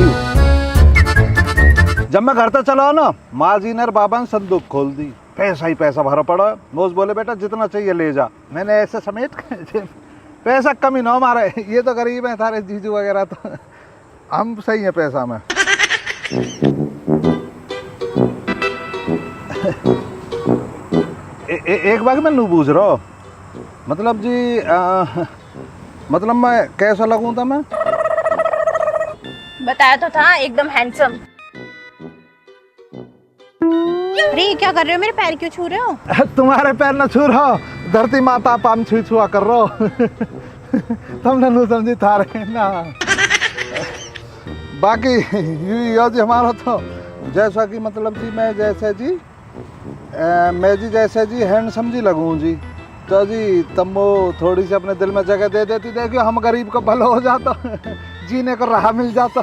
जब मैं घर तक चला ना माँ जी ने बाबा ने संदूक खोल दी, पैसा ही पैसा भरा पड़ा। मोज बोले बेटा जितना चाहिए ले जा। मैंने ऐसे समेत पैसा कमी ना हमारे, ये तो गरीब है थारे जीजू वगैरह, तो हम सही है पैसा में। एक बार मैं नहीं पूछ रहा मतलब जी मतलब मैं कैसा लगूं था मैं? बताया तो था एकदम हैंडसम। अरे ये क्या कर रहे हो, मेरे पैर क्यों छू रहे हो? तुम्हारे पैर न छू रहा, धरती माता पाम छुआ कर रहा तुमने नहीं समझी थारे ना। बाकी यो जी हमारा तो जैसा कि मतलब जी मैं जैसे जी मैं जी जैसे जी हैंडसम जी लगूं जी, तो जी तुम वो थोड़ी सी अपने दिल में जगह दे देती, देखियो हम गरीब को भला हो जाता, जीने को राह मिल जाता।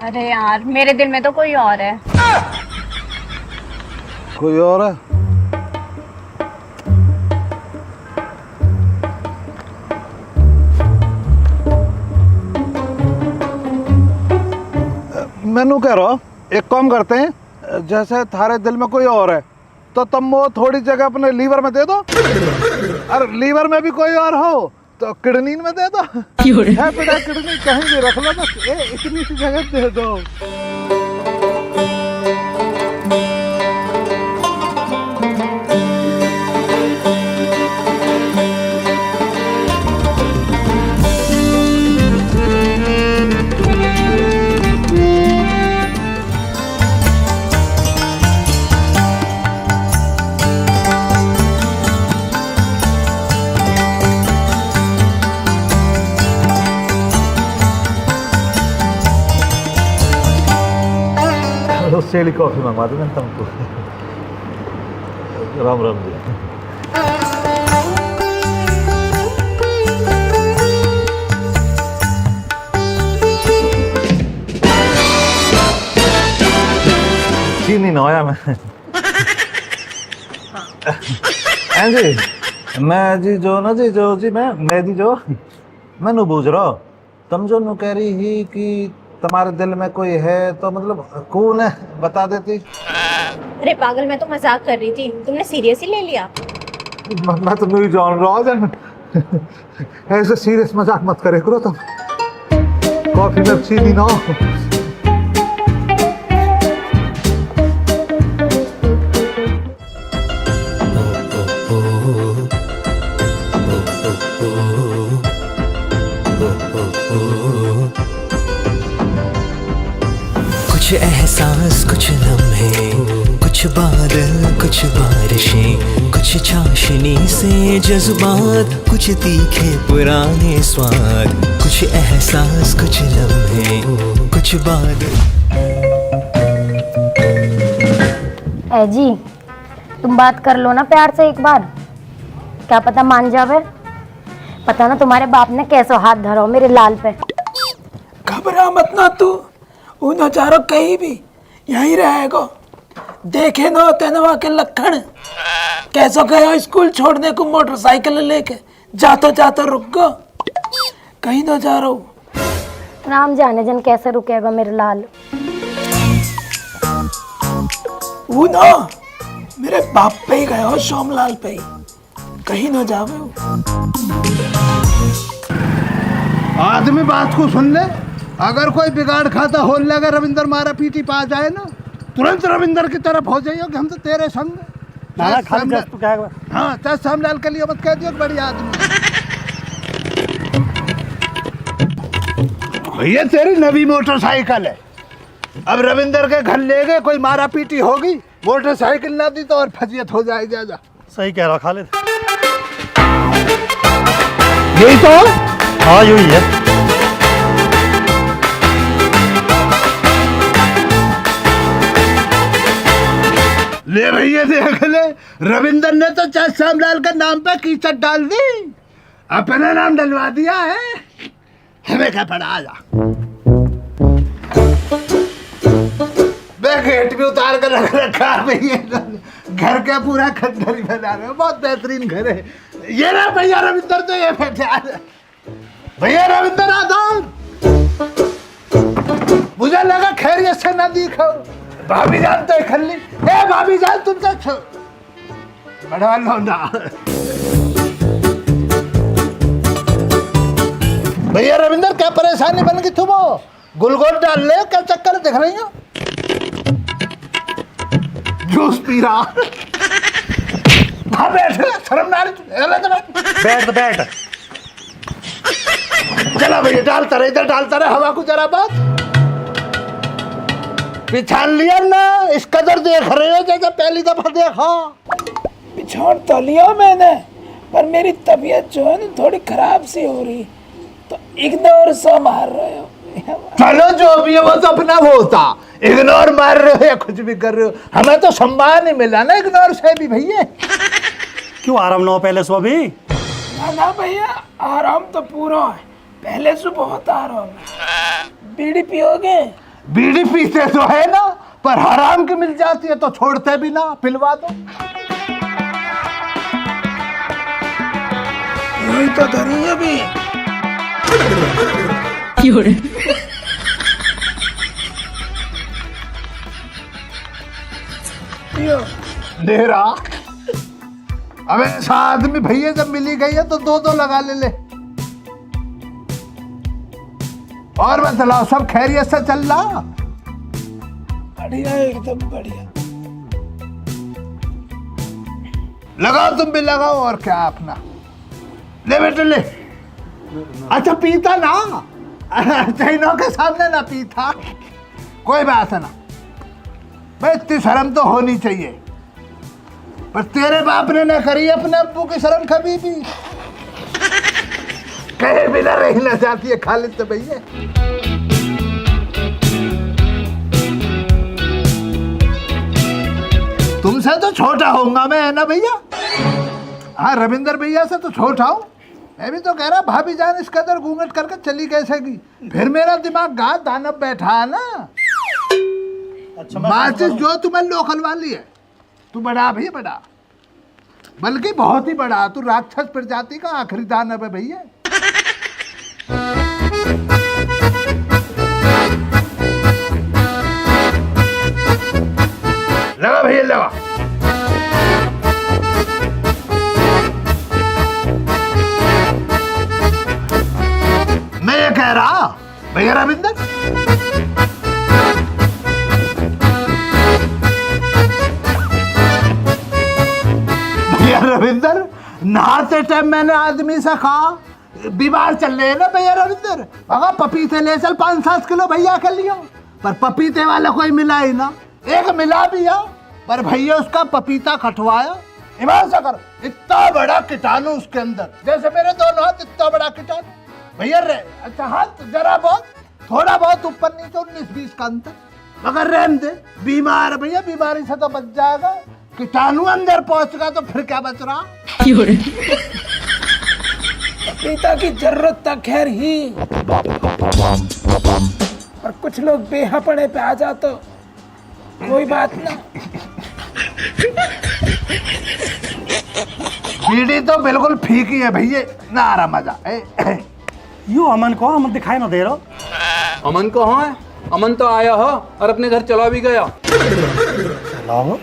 अरे यार मेरे दिल में तो कोई और है। कोई और है? मैनू कह रहा एक काम करते हैं, जैसे थारे दिल में कोई और है तो तुम वो थोड़ी जगह अपने लीवर में दे दो, और लीवर में भी कोई और हो तो किडनी में दे दो। है बेटा किडनी कहीं भी रख लो, बस इतनी सी जगह दे दो। सेली कॉफी मंगवा दो तुमको। राम राम जी। चीनी ना होया मैं जी मैं जी जो ना जी जो जी मैं जी जो मैं नु पूछ रहा तुम जो नु कह रही ही कि तुम्हारे दिल में कोई है, तो मतलब कौन है बता देती। अरे पागल मैं तो मजाक कर रही थी, तुमने सीरियसली ले लिया? मैं तो नहीं जान रहा ऐसे सीरियस मजाक मत करे करो तुम। कॉफी में चीनी ना हो। कुछ एहसास कुछ लम्हे, कुछ बादल कुछ बारिशें, कुछ चाशनी से जज्बात, कुछ तीखे पुराने स्वाद। कुछ एहसास कुछ लम्हे, कुछ बादल। ए जी तुम बात कर लो ना प्यार से एक बार, क्या पता मान जावे। पता ना तुम्हारे बाप ने कैसा हाथ धरा हो मेरे लाल पे। घबरा मत ना तू, वो नजारो कहीं भी यहीं रहेगा। देखे ना तेनवा के लखन कैसो गया स्कूल छोड़ने को मोटरसाइकिल लेके, जाता रुक गो कहीं ना जा रहा हूँ। राम जाने जन कैसे रुकेगा मेरे लाल। वो ना मेरे बाप पे ही गया हो, सोमलाल पे ही, कहीं ना जावे। आदमी बात को सुन ले, अगर कोई बिगाड़ खाता हो लगा रविंदर मारा पीटी पा जाए ना, तुरंत रविंदर की तरफ हो जाइए कि हम तो तेरे संग। हाँ 10 सामलाल के लिए मत कह दियो बड़ी आदमी। भैया तेरी नवी मोटरसाइकिल है, अब रविंदर के घर ले गए, कोई मारा पीटी होगी, मोटरसाइकिल ना दी तो और फजियत हो जाएगी। जा सही कह रहा खालिद, यही तो। हाँ यही है। ले भैया देख ले, रविंदर ने तो चाचा श्यामलाल के नाम पे कीचड़ डाल दी। अपना नाम डलवा दिया है, हमें क्या पड़ा। आजा मैं गेट भी उतार कर रख रखा भैया, घर का पूरा खंडर बना रहे हो, बहुत बेहतरीन घर है ये ना भैया रविंदर। तो ये भैया रविंदर आदाब, मुझे लगा खैरियत से ना दिखो। भाभी जान तो खल्ली, ए भाभी जान तुमसे बढ़वा लो ना। भैया रविंदर क्या परेशानी बन गई तुम? गुलगोल डाल ले, क्या चक्कर दिख रही हो? जूस पी रहा। हाँ बैठ, शर्म ना बैठ बैठ। चला भैया डालता रहे, इधर डालता रहे, हवा को जरा बात पिछाड़ लिया ना। इस कदर देख रहे हो जैसे पहली दफा देखा। पिछाड़ तो लिया मैंने, पर मेरी तबीयत जो है ना थोड़ी खराब सी हो रही, तो इग्नोर सा मार रहे हो। चलो जो भी है वो तो अपना होता, इग्नोर मार रहे हो या कुछ भी कर रहे हो, हमें तो सम्मान ही मिला ना इग्नोर से भी भैया। क्यों आराम ना हो पहले सो अभी? ना भैया आराम तो पूरा है, पहले से बहुत आराम है। बीड़ी पियोगे? बीड़ी पीते तो है ना, पर हराम की मिल जाती है तो छोड़ते भी ना, पिलवा दो। यही तो धरी है भी। डेरा अब ऐसा आदमी भैया जब मिली गई है तो दो दो लगा ले। और बतलाओ सब खैरियत से चल रहा? बढ़िया एकदम बढ़िया। लगाओ तुम भी लगाओ, और क्या अपना ले बेटे ले। अच्छा पीता ना, चैनों के सामने ना पीता, कोई बात ना भाई, इतनी शर्म तो होनी चाहिए, पर तेरे बाप ने ना करी अपने अब्बू की शर्म कभी भी। कहे बिना रही ना जाती है खालिद तो भैया। तुमसे तो छोटा होऊंगा मैं, है ना भैया? हाँ रविंदर भैया से तो छोटा हूँ। मैं भी तो कह रहा भाभी जान इस कदर घूंघट करके चली कैसे गई, फिर मेरा दिमाग गाँव दानव बैठा है ना। अच्छा माचिस जो तुम्हें लोकल वाली है, तू बड़ा भी बड़ा, बल्कि बहुत ही बड़ा, तू राक्षस प्रजाति का आखिरी दानव है भैया। लगा भैया लगा। मैं ये कह रहा भैया रविंदर, भैया रविंदर नहाते टाइम मैंने आदमी से कहा बीमार चल रहे हैं ना भैया रविंदर, मगर पपीते ले चल 5-7 किलो भैया के लिए, पर पपीते वाला कोई मिला ही ना। एक मिला भी है, पर भैया उसका पपीता कटवाया। ईमान से कर, इतना बड़ा कीटाणु उसके अंदर, जैसे मेरे दोनों हाथ इतना बड़ा कीटाणु भैया रे। अच्छा हाथ जरा बहुत थोड़ा बहुत ऊपर नीचे 19-20 का अंतर, मगर रहने दे, बीमार भैया, बीमारी से तो बच जाएगा। कीटाणु अंदर पहुंचगा तो फिर क्या बच रहा? पपीता की जरूरत तक खैर ही, और कुछ लोग बेहपड़े पे आ जा तो कोई बात ना। बीड़ी तो बिल्कुल फीकी है भैया, ना आ रहा मजा। यू अमन को अमन दिखाई ना दे रहा। अमन कहाँ है? अमन तो आया हो और अपने घर चला भी गया। चलाओ,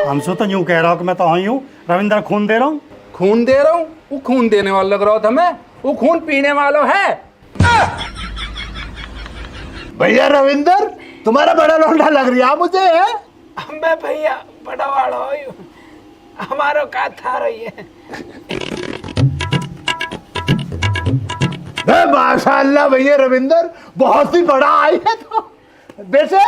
हमसे तो यूं कह रहा हूँ कि मैं तो आई हूँ, रविंदर खून दे रहा हूँ। खून दे रहा हूँ? वो खून देने वाला लग रहा था मैं, वो खून पीने वाला है। भैया रविंदर तुम्हारा बड़ा लौंडा लग रहा मुझे है। मैं भैया बड़ा वाला हूँ, हमारा का था रही है। माशाअल्लाह भैया रविंदर बहुत ही बड़ा आई है। तो वैसे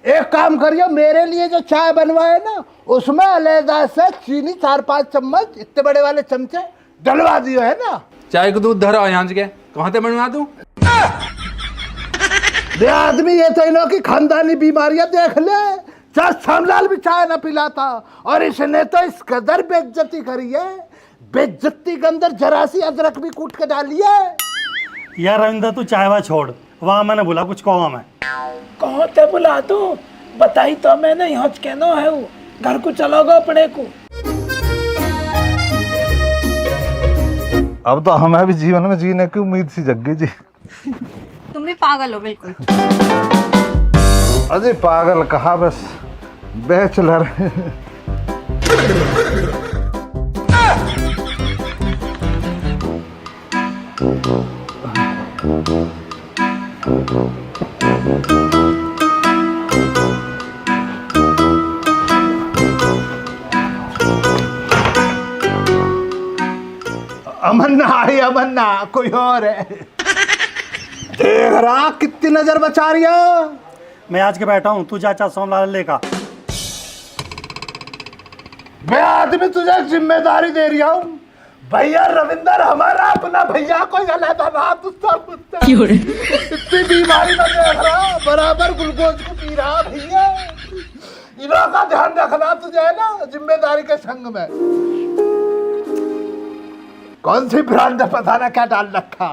एक काम करियो, मेरे लिए जो चाय बनवाए ना उसमें अलहदा से चीनी 4-5 चम्मच इतने बड़े वाले चमचे डलवा दियो, है ना। चाय को दूध धरा यहाँ के कहाँ से बनवा दूं? आदमी ये तो इन्हों की खानदानी बीमारियां देख ले, चाहे श्यामलाल भी चाय न पिलाता, और इसने तो इस कदर बेइज्जती करी है, बेइज्जती के अंदर जरा सी अदरक भी कूट के डाली है। यार रविंदर तू चाहवा छोड़, वहाँ मैंने बोला कुछ कहो मैं। कहो ते बुला तू बताई तो मैंने यहाँ कहना है वो घर को चलोगा अपने को। अब तो हमें भी जीवन में जीने की उम्मीद सी जग गई जी। तुम भी पागल हो बिल्कुल। अजय पागल कहा, बस बैचलर। अमन्ना आई, अमन्ना कोई और है। देख रहा कितनी नजर बचा रही है। मैं आज के बैठा हूँ, तू चाचा सोमलाल लेका। मैं आदमी तुझे जिम्मेदारी दे रही हूँ। भैया रविंदर हमारा अपना भैया, कोई गलत हालात इतनी बीमारी में देख रहा, बराबर ग्लूकोज को पी रहा भैया। इनों का ध्यान रखना तुझे है ना, जिम्मेदारी के संग में। कौन सी ब्रांड पता ना क्या डाल रखा।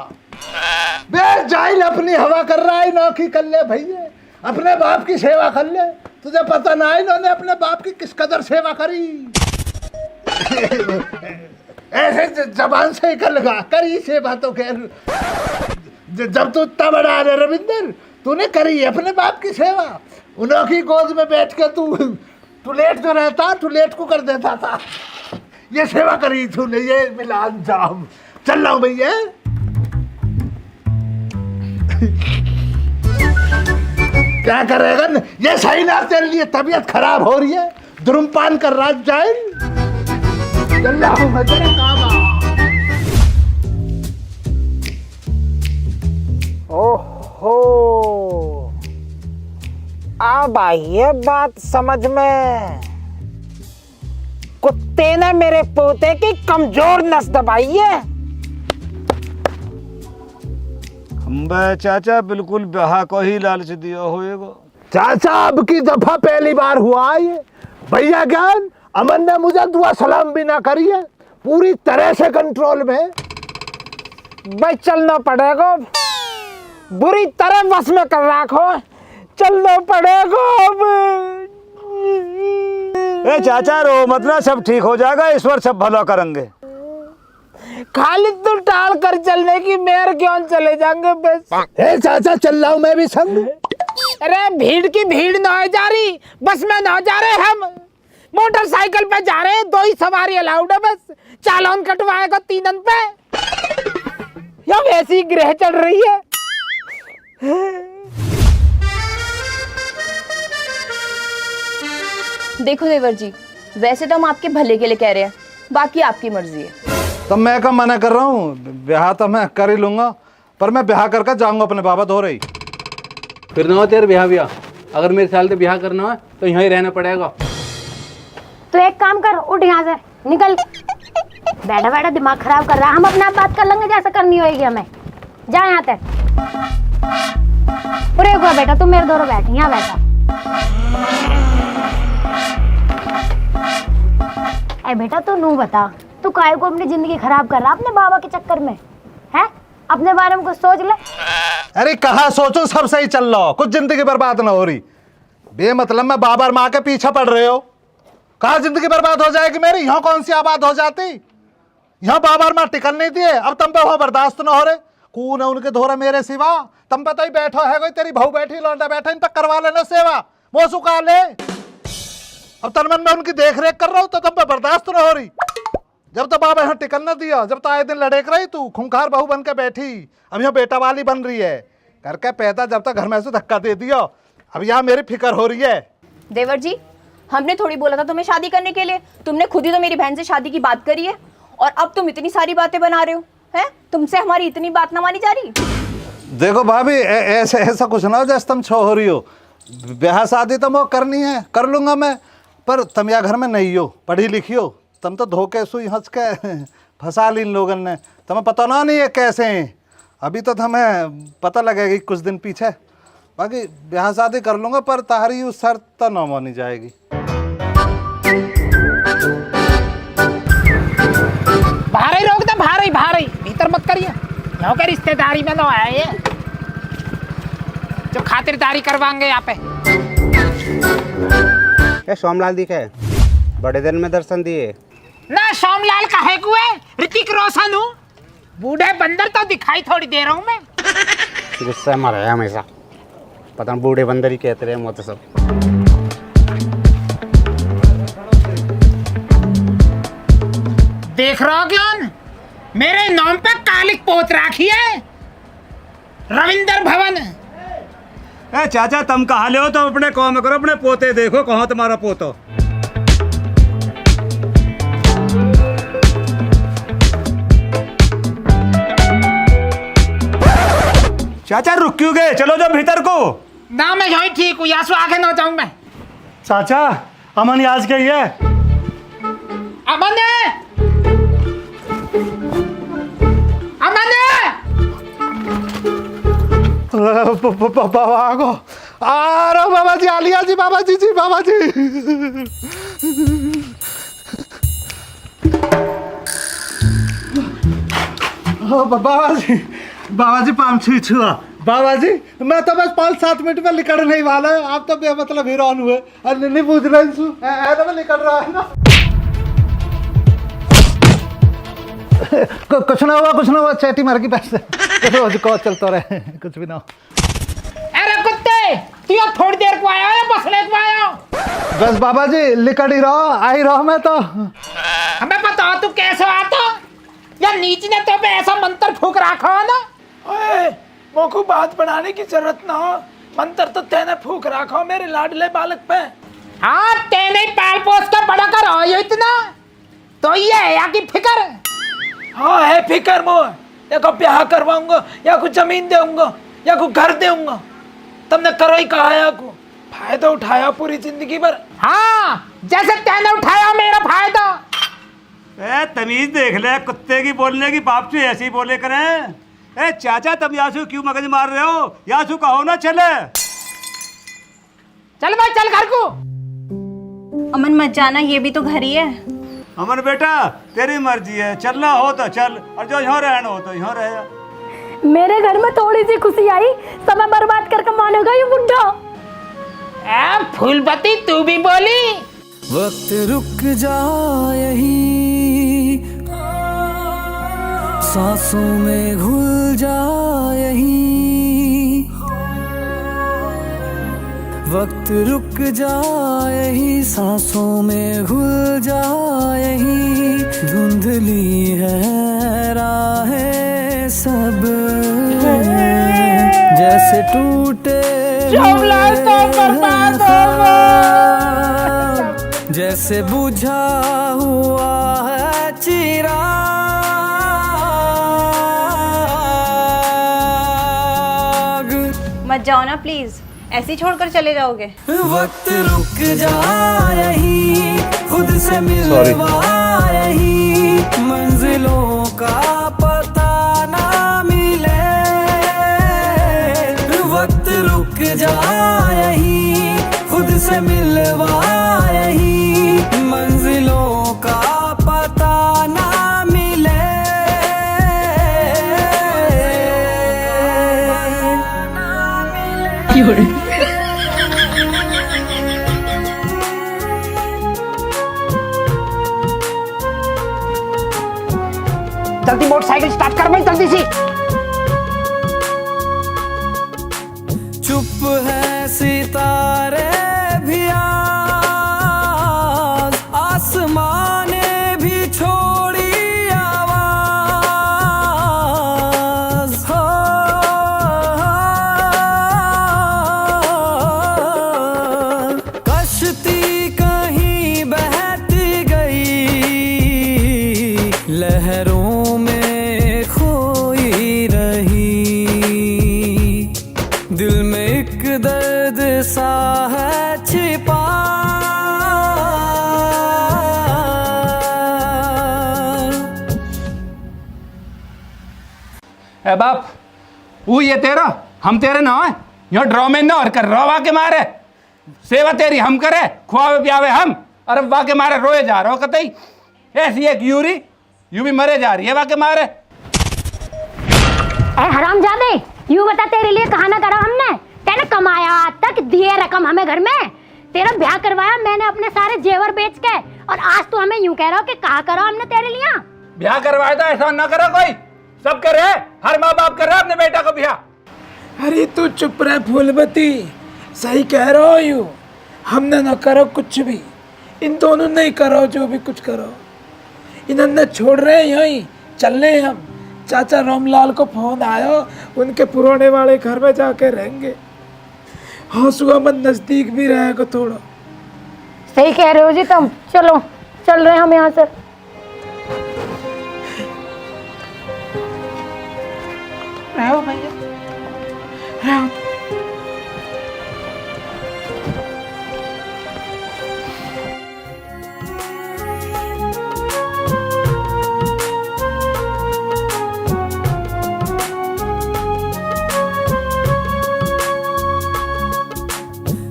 बे जाइल अपनी हवा कर रहा है, नौकी कर ले भैया, अपने बाप की सेवा कर ले। तुझे पता ना है इन्होंने अपने बाप की किस कदर सेवा करी। ऐसे जबान से ही कर लगा करी सेवा तो खैर। जब तू इतना बड़ा है रविंदर, तूने करी अपने बाप की सेवा। उन्हों की गोद में बैठ के तू लेट जो रहता, तू लेट को कर देता था। ये सेवा करी तूने, ये मिला अंजाम। चल रहा हूं भैया। क्या करेगा, ये सही ना, तेरे लिए तबीयत खराब हो रही है, धूम्रपान कर रहा जाए। चल रहा हूं मैं, तेरा काम आ। ओहो अब आई है बात समझ में। कुत्ते ने मेरे पोते की कमजोर नस दबाई है। चाचा बिल्कुल ब्याह को ही लालच दिया होएगा। चाचा अब की दफा पहली बार हुआ ये भैया ज्ञान। अमन ने मुझे दुआ सलाम भी ना करी है, पूरी तरह से कंट्रोल में। भाई चलना पड़ेगा, बुरी तरह बस में कर रखो, चलना पड़ेगा अब। ए चाचा रो मतलब, सब ठीक हो जाएगा, ईश्वर सब भला करेंगे। खाली तू टाल कर चलने की, मेयर क्यों चले जाएंगे बस। ए चाचा चल रहा हूं मैं भी संग। अरे भीड़ की भीड़ ना हो जा रही, बस में ना जा रहे, हम मोटरसाइकिल पे जा रहे हैं, 2 ही सवारी अलाउड है बस। चालान कटवाएगा 3 पे। या वैसी ग्रह चढ़ रही है। देखो देवर जी, वैसे तो हम आपके भले के लिए कह रहे हैं, बाकी आपकी मर्जी है। तो मैं कब मना कर रहा हूँ, ब्याह तो मैं कर ही लूंगा, पर मैं ब्याह करके जाऊंगा अपने बाबा धो रही। फिर ना हो तेरे ब्याह, अगर मेरे ख्याल से ब्याह करना है तो यहाँ ही रहना पड़ेगा। तो एक काम कर, उठ यहाँ से निकल। बैठा बैठा दिमाग खराब कर रहा है। हम अपने आप बात कर लेंगे जैसे करनी होगी हमें। जा यहाँ तक। अरे एक बेटा तू मेरे दोनों बैठ, यहाँ बैठा। ए बेटा तू नू बता, तू काहे को अपनी जिंदगी खराब कर रहा अपने बाबा के चक्कर में है? अपने बारे में कुछ सोच ले। अरे कहाँ सोचो, सब सही चल रहा हो, कुछ जिंदगी बर्बाद ना हो रही। बेमतलब में बाबर माँ के पीछे पड़ रहे हो। कहाँ जिंदगी बर्बाद हो जाएगी मेरी, यहाँ कौन सी आबाद हो जाती। यहाँ बाबर माँ टिकल नहीं दिए, अब तुम पे वो बर्दाश्त ना हो रहे। कौन है उनके धोरा मेरे सिवा, तुम पे तो ही बैठो है कोई, तेरी बहू बैठी, लौंडा बैठा, इन तक करवा लेना सेवा, वो सुखा ले। अब तनमन में उनकी देख रेख कर रहा हूँ तो तुम पे बर्दाश्त ना हो रही। जब तो बाबा यहाँ टिकल न दिया, जब तो आए दिन लड़ेक रही तू, खूंखार बहू बन के बैठी, अब यहाँ बेटा वाली बन रही है। करके पैदा जब तक घर में से धक्का दे दिया, अब यहाँ मेरी फिक्र हो रही है। देवर जी, हमने थोड़ी बोला था तुम्हें शादी करने के लिए, तुमने खुद ही तो मेरी बहन से शादी की बात करी है, और अब तुम इतनी सारी बातें बना रहे हो हैं। तुमसे हमारी इतनी बात ना मानी जा रही। देखो भाभी, ऐसे ऐसा कुछ ना हो जैसे तुम छो हो रही हो। ब्याह शादी तो वो करनी है, कर लूंगा मैं, पर तुम यहाँ घर में नहीं हो, पढ़ी लिखी हो, तुम तो धोखे सुई हंस के फंसा ली इन लोगों ने। तुम्हें पता ना नहीं है कैसे हैं, अभी तो हमें पता लगेगी कुछ दिन पीछे। बाकी ब्याह शादी कर लूंगा, पर तारी उस शर्त तो न मानी जाएगी। बाहर ही रोक दे, बाहर ही भीतर मत करिए। यहाँ के रिश्तेदारी में तो आए ये जो खातिरदारी करवाएंगे यहाँ पे। सोमलाल दिखे बड़े दिन में दर्शन दिए ना। सोमलाल काहे को है? ऋतिक रोशन हूँ। बूढ़े बंदर तो दिखाई थोड़ी दे रहा हूँ मैं। गुस्सा में रहे हमेशा, पता नहीं बूढ़े बंदर ही कहते रहे मुझे सब। देख रहा हो क्यों? मेरे नाम पे कालिक पोत राखी है, रविंदर भवन। ए चाचा तुम कहा ले हो तो अपने काम करो, अपने पोते देखो कहाँ तुम्हारा पोतो। चाचा रुक क्यों गए? चलो जो भीतर को। ना मैं यहीं ठीक हूँ, यहाँ से आगे ना जाऊँ मैं। चाचा अमन आज गई है। अमन है, अमन है। बाबा को आ रहा बाबा जी, आलिया जी, बाबा जी जी, बाबा जी। बाबा जी पाम छुआ। बाबा जी मैं तो बस 5-7 मिनट में निकल नहीं वाला है, आप तो बेमतलब हैरान हुए। नहीं पूछ रहे तो मैं निकल रहा है ना। कुछ ना हुआ चैटी मार की पैसे को चलता रहे, कुछ भी ना। अरे कुत्ते, तू यहाँ थोड़ी देर को आया है, बस लेट को आया? बस बाबा जी लिकड़ ही रहो, आ ही रहो मैं तो। हमें पता तू कैसे आता या नीच ने तो पे ऐसा मंत्र फूक रखा हो ना। ओए मोको बात बढ़ाने की जरूरत ना हो, मंत्र तो तेने फूक रखा हो मेरे लाडले बालक पे। हाँ तेने पाल पोस के बड़ा कर हो ये इतना तो ये है या की फिकर। हाँ है फिकर मोह, या को ब्याह करवाऊंगा या कुछ जमीन दूंगा या को घर दूंगा। तुमने करो ही कहा है को फायदा उठाया पूरी जिंदगी भर। हाँ जैसे तेने उठाया मेरा फायदा। ए तमीज देख ले, कुत्ते की बोलने की बाप से ऐसे ही बोले करें। ए चाचा तुम यासु क्यों मगज मार रहे हो? यासु कहो ना चले। चल भाई चल घर को। अमन मत जाना, ये भी तो घर ही है। अमन बेटा तेरी मर्जी है, चलना हो तो चल और जो यहाँ रहना हो तो यहाँ रह। मेरे घर में थोड़ी सी खुशी आई, समय बर्बाद करके मानेगा ये बुढ़ा। फूलपति तू भी बोली। वक्त रुक जाए यहीं, सांसों में घुल जाए यहीं। वक्त रुक जाए ही, सांसों में घुल जाए यहीं। धुंधली है राहें सब, जैसे टूटे जैसे बुझा हुआ है चिराग। मत जाओ ना प्लीज, ऐसे ही छोड़कर चले जाओगे। वक्त रुक जाए ही, खुद से मिलवाए ही। मंजिलों का पता ना मिले। वक्त रुक जाए ही, खुद से मिलवाए ही। मंजिलों का पता ना मिले। जल्दी मोटरसाइकिल स्टार्ट कर भाई, जल्दी सी। चुप है सितारे भी आज, आसमाने भी छोड़ी आवाज। हो कश्ती कहीं बहती गई, लहरों में खोई रही। दिल में एक दर्द सा है छिपा। ए बाप वो ये तेरा हम तेरे ना है, यो ड्रामे ना और कर रोवा के मारे। सेवा तेरी हम करे, खुआवे पियावे हम, और वाके मारे रोए जा रहे हो कतई। ऐसी एक यूरी यूं भी मरे जा रही है वाके मारे। ए हरामजादे, यूं बता तेरे लिए कहा ना करा हमने? तेने कमाया आज तक, दिए रकम हमें घर में, तेरा ब्याह करवाया मैंने अपने सारे जेवर बेच के, और आज तू हमें यूं कह रहा हो कि कहा करो हमने तेरे लिए? ब्याह करवाया था, ऐसा ना करो कोई, सब करे, हर माँ बाप कर रहा है अपने बेटा को ब्याह। अरे तू चुप रह फूलबती, सही कह रहा हो यू, हमने ना करो कुछ भी, इन दोनों नहीं करो जो भी कुछ करो, इन्होंने छोड़ रहे हैं यहीं, चल रहे हम। चाचा रामलाल को फोन आया, उनके पुराने वाले घर में जाके रहेंगे, हौसुआ मन नजदीक भी रहेगा थोड़ा। सही कह रहे हो जी तुम, चलो चल रहे हैं हम यहाँ से। रहो भैया, रहो।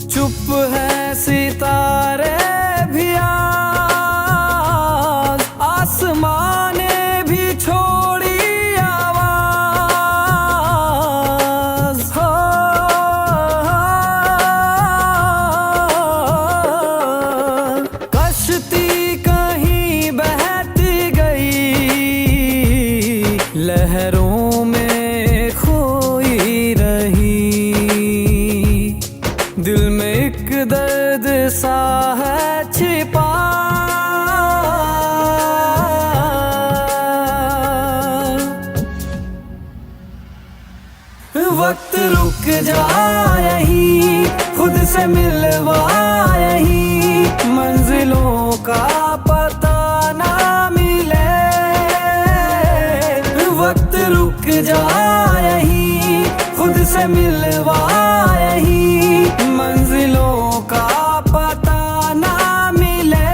चुप है सितारे भी आज, आसमाने भी छोड़ी आवाज हो। कश्ती कहीं बहती गई, लहरों में खोई रही, दिल में एक दर्द सा है छिपा। वक्त रुक जाए यहीं, खुद से मिलवा यहीं, मंजिलों का पता ना मिले। वक्त रुक जाए यहीं, खुद से मिलवा यहीं, मंजिलों का पता ना मिले।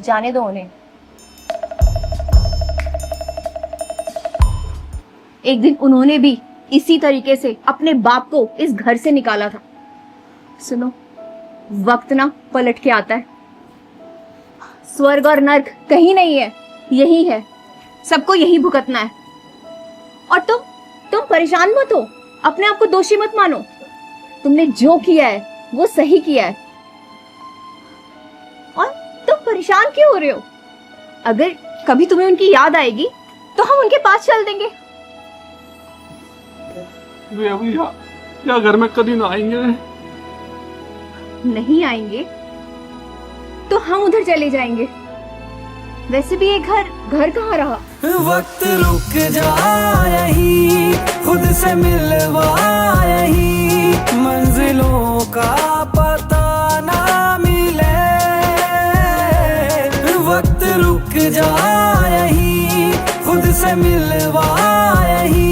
जाने दो उन्हें। एक दिन उन्होंने भी इसी तरीके से अपने बाप को इस घर से निकाला था। सुनो, वक्त ना पलट के आता है, स्वर्ग और नर्क कहीं नहीं है, यही है, सबको यही भुगतना है। और तुम परेशान मत हो, अपने आप को दोषी मत मानो, तुमने जो किया है वो सही किया है। और तुम परेशान क्यों हो रहे हो? अगर कभी तुम्हें उनकी याद आएगी तो हम उनके पास चल देंगे। वे अभी या घर में कभी ना आएंगे। नहीं आएंगे तो हम उधर चले जाएंगे। वैसे भी ये घर कहाँ रहा? वक्त रुक जाए यहीं, खुद से मिलवा यहीं, मंजिलों का पता ना मिले। वक्त रुक जाए यहीं, खुद से मिलवा यहीं,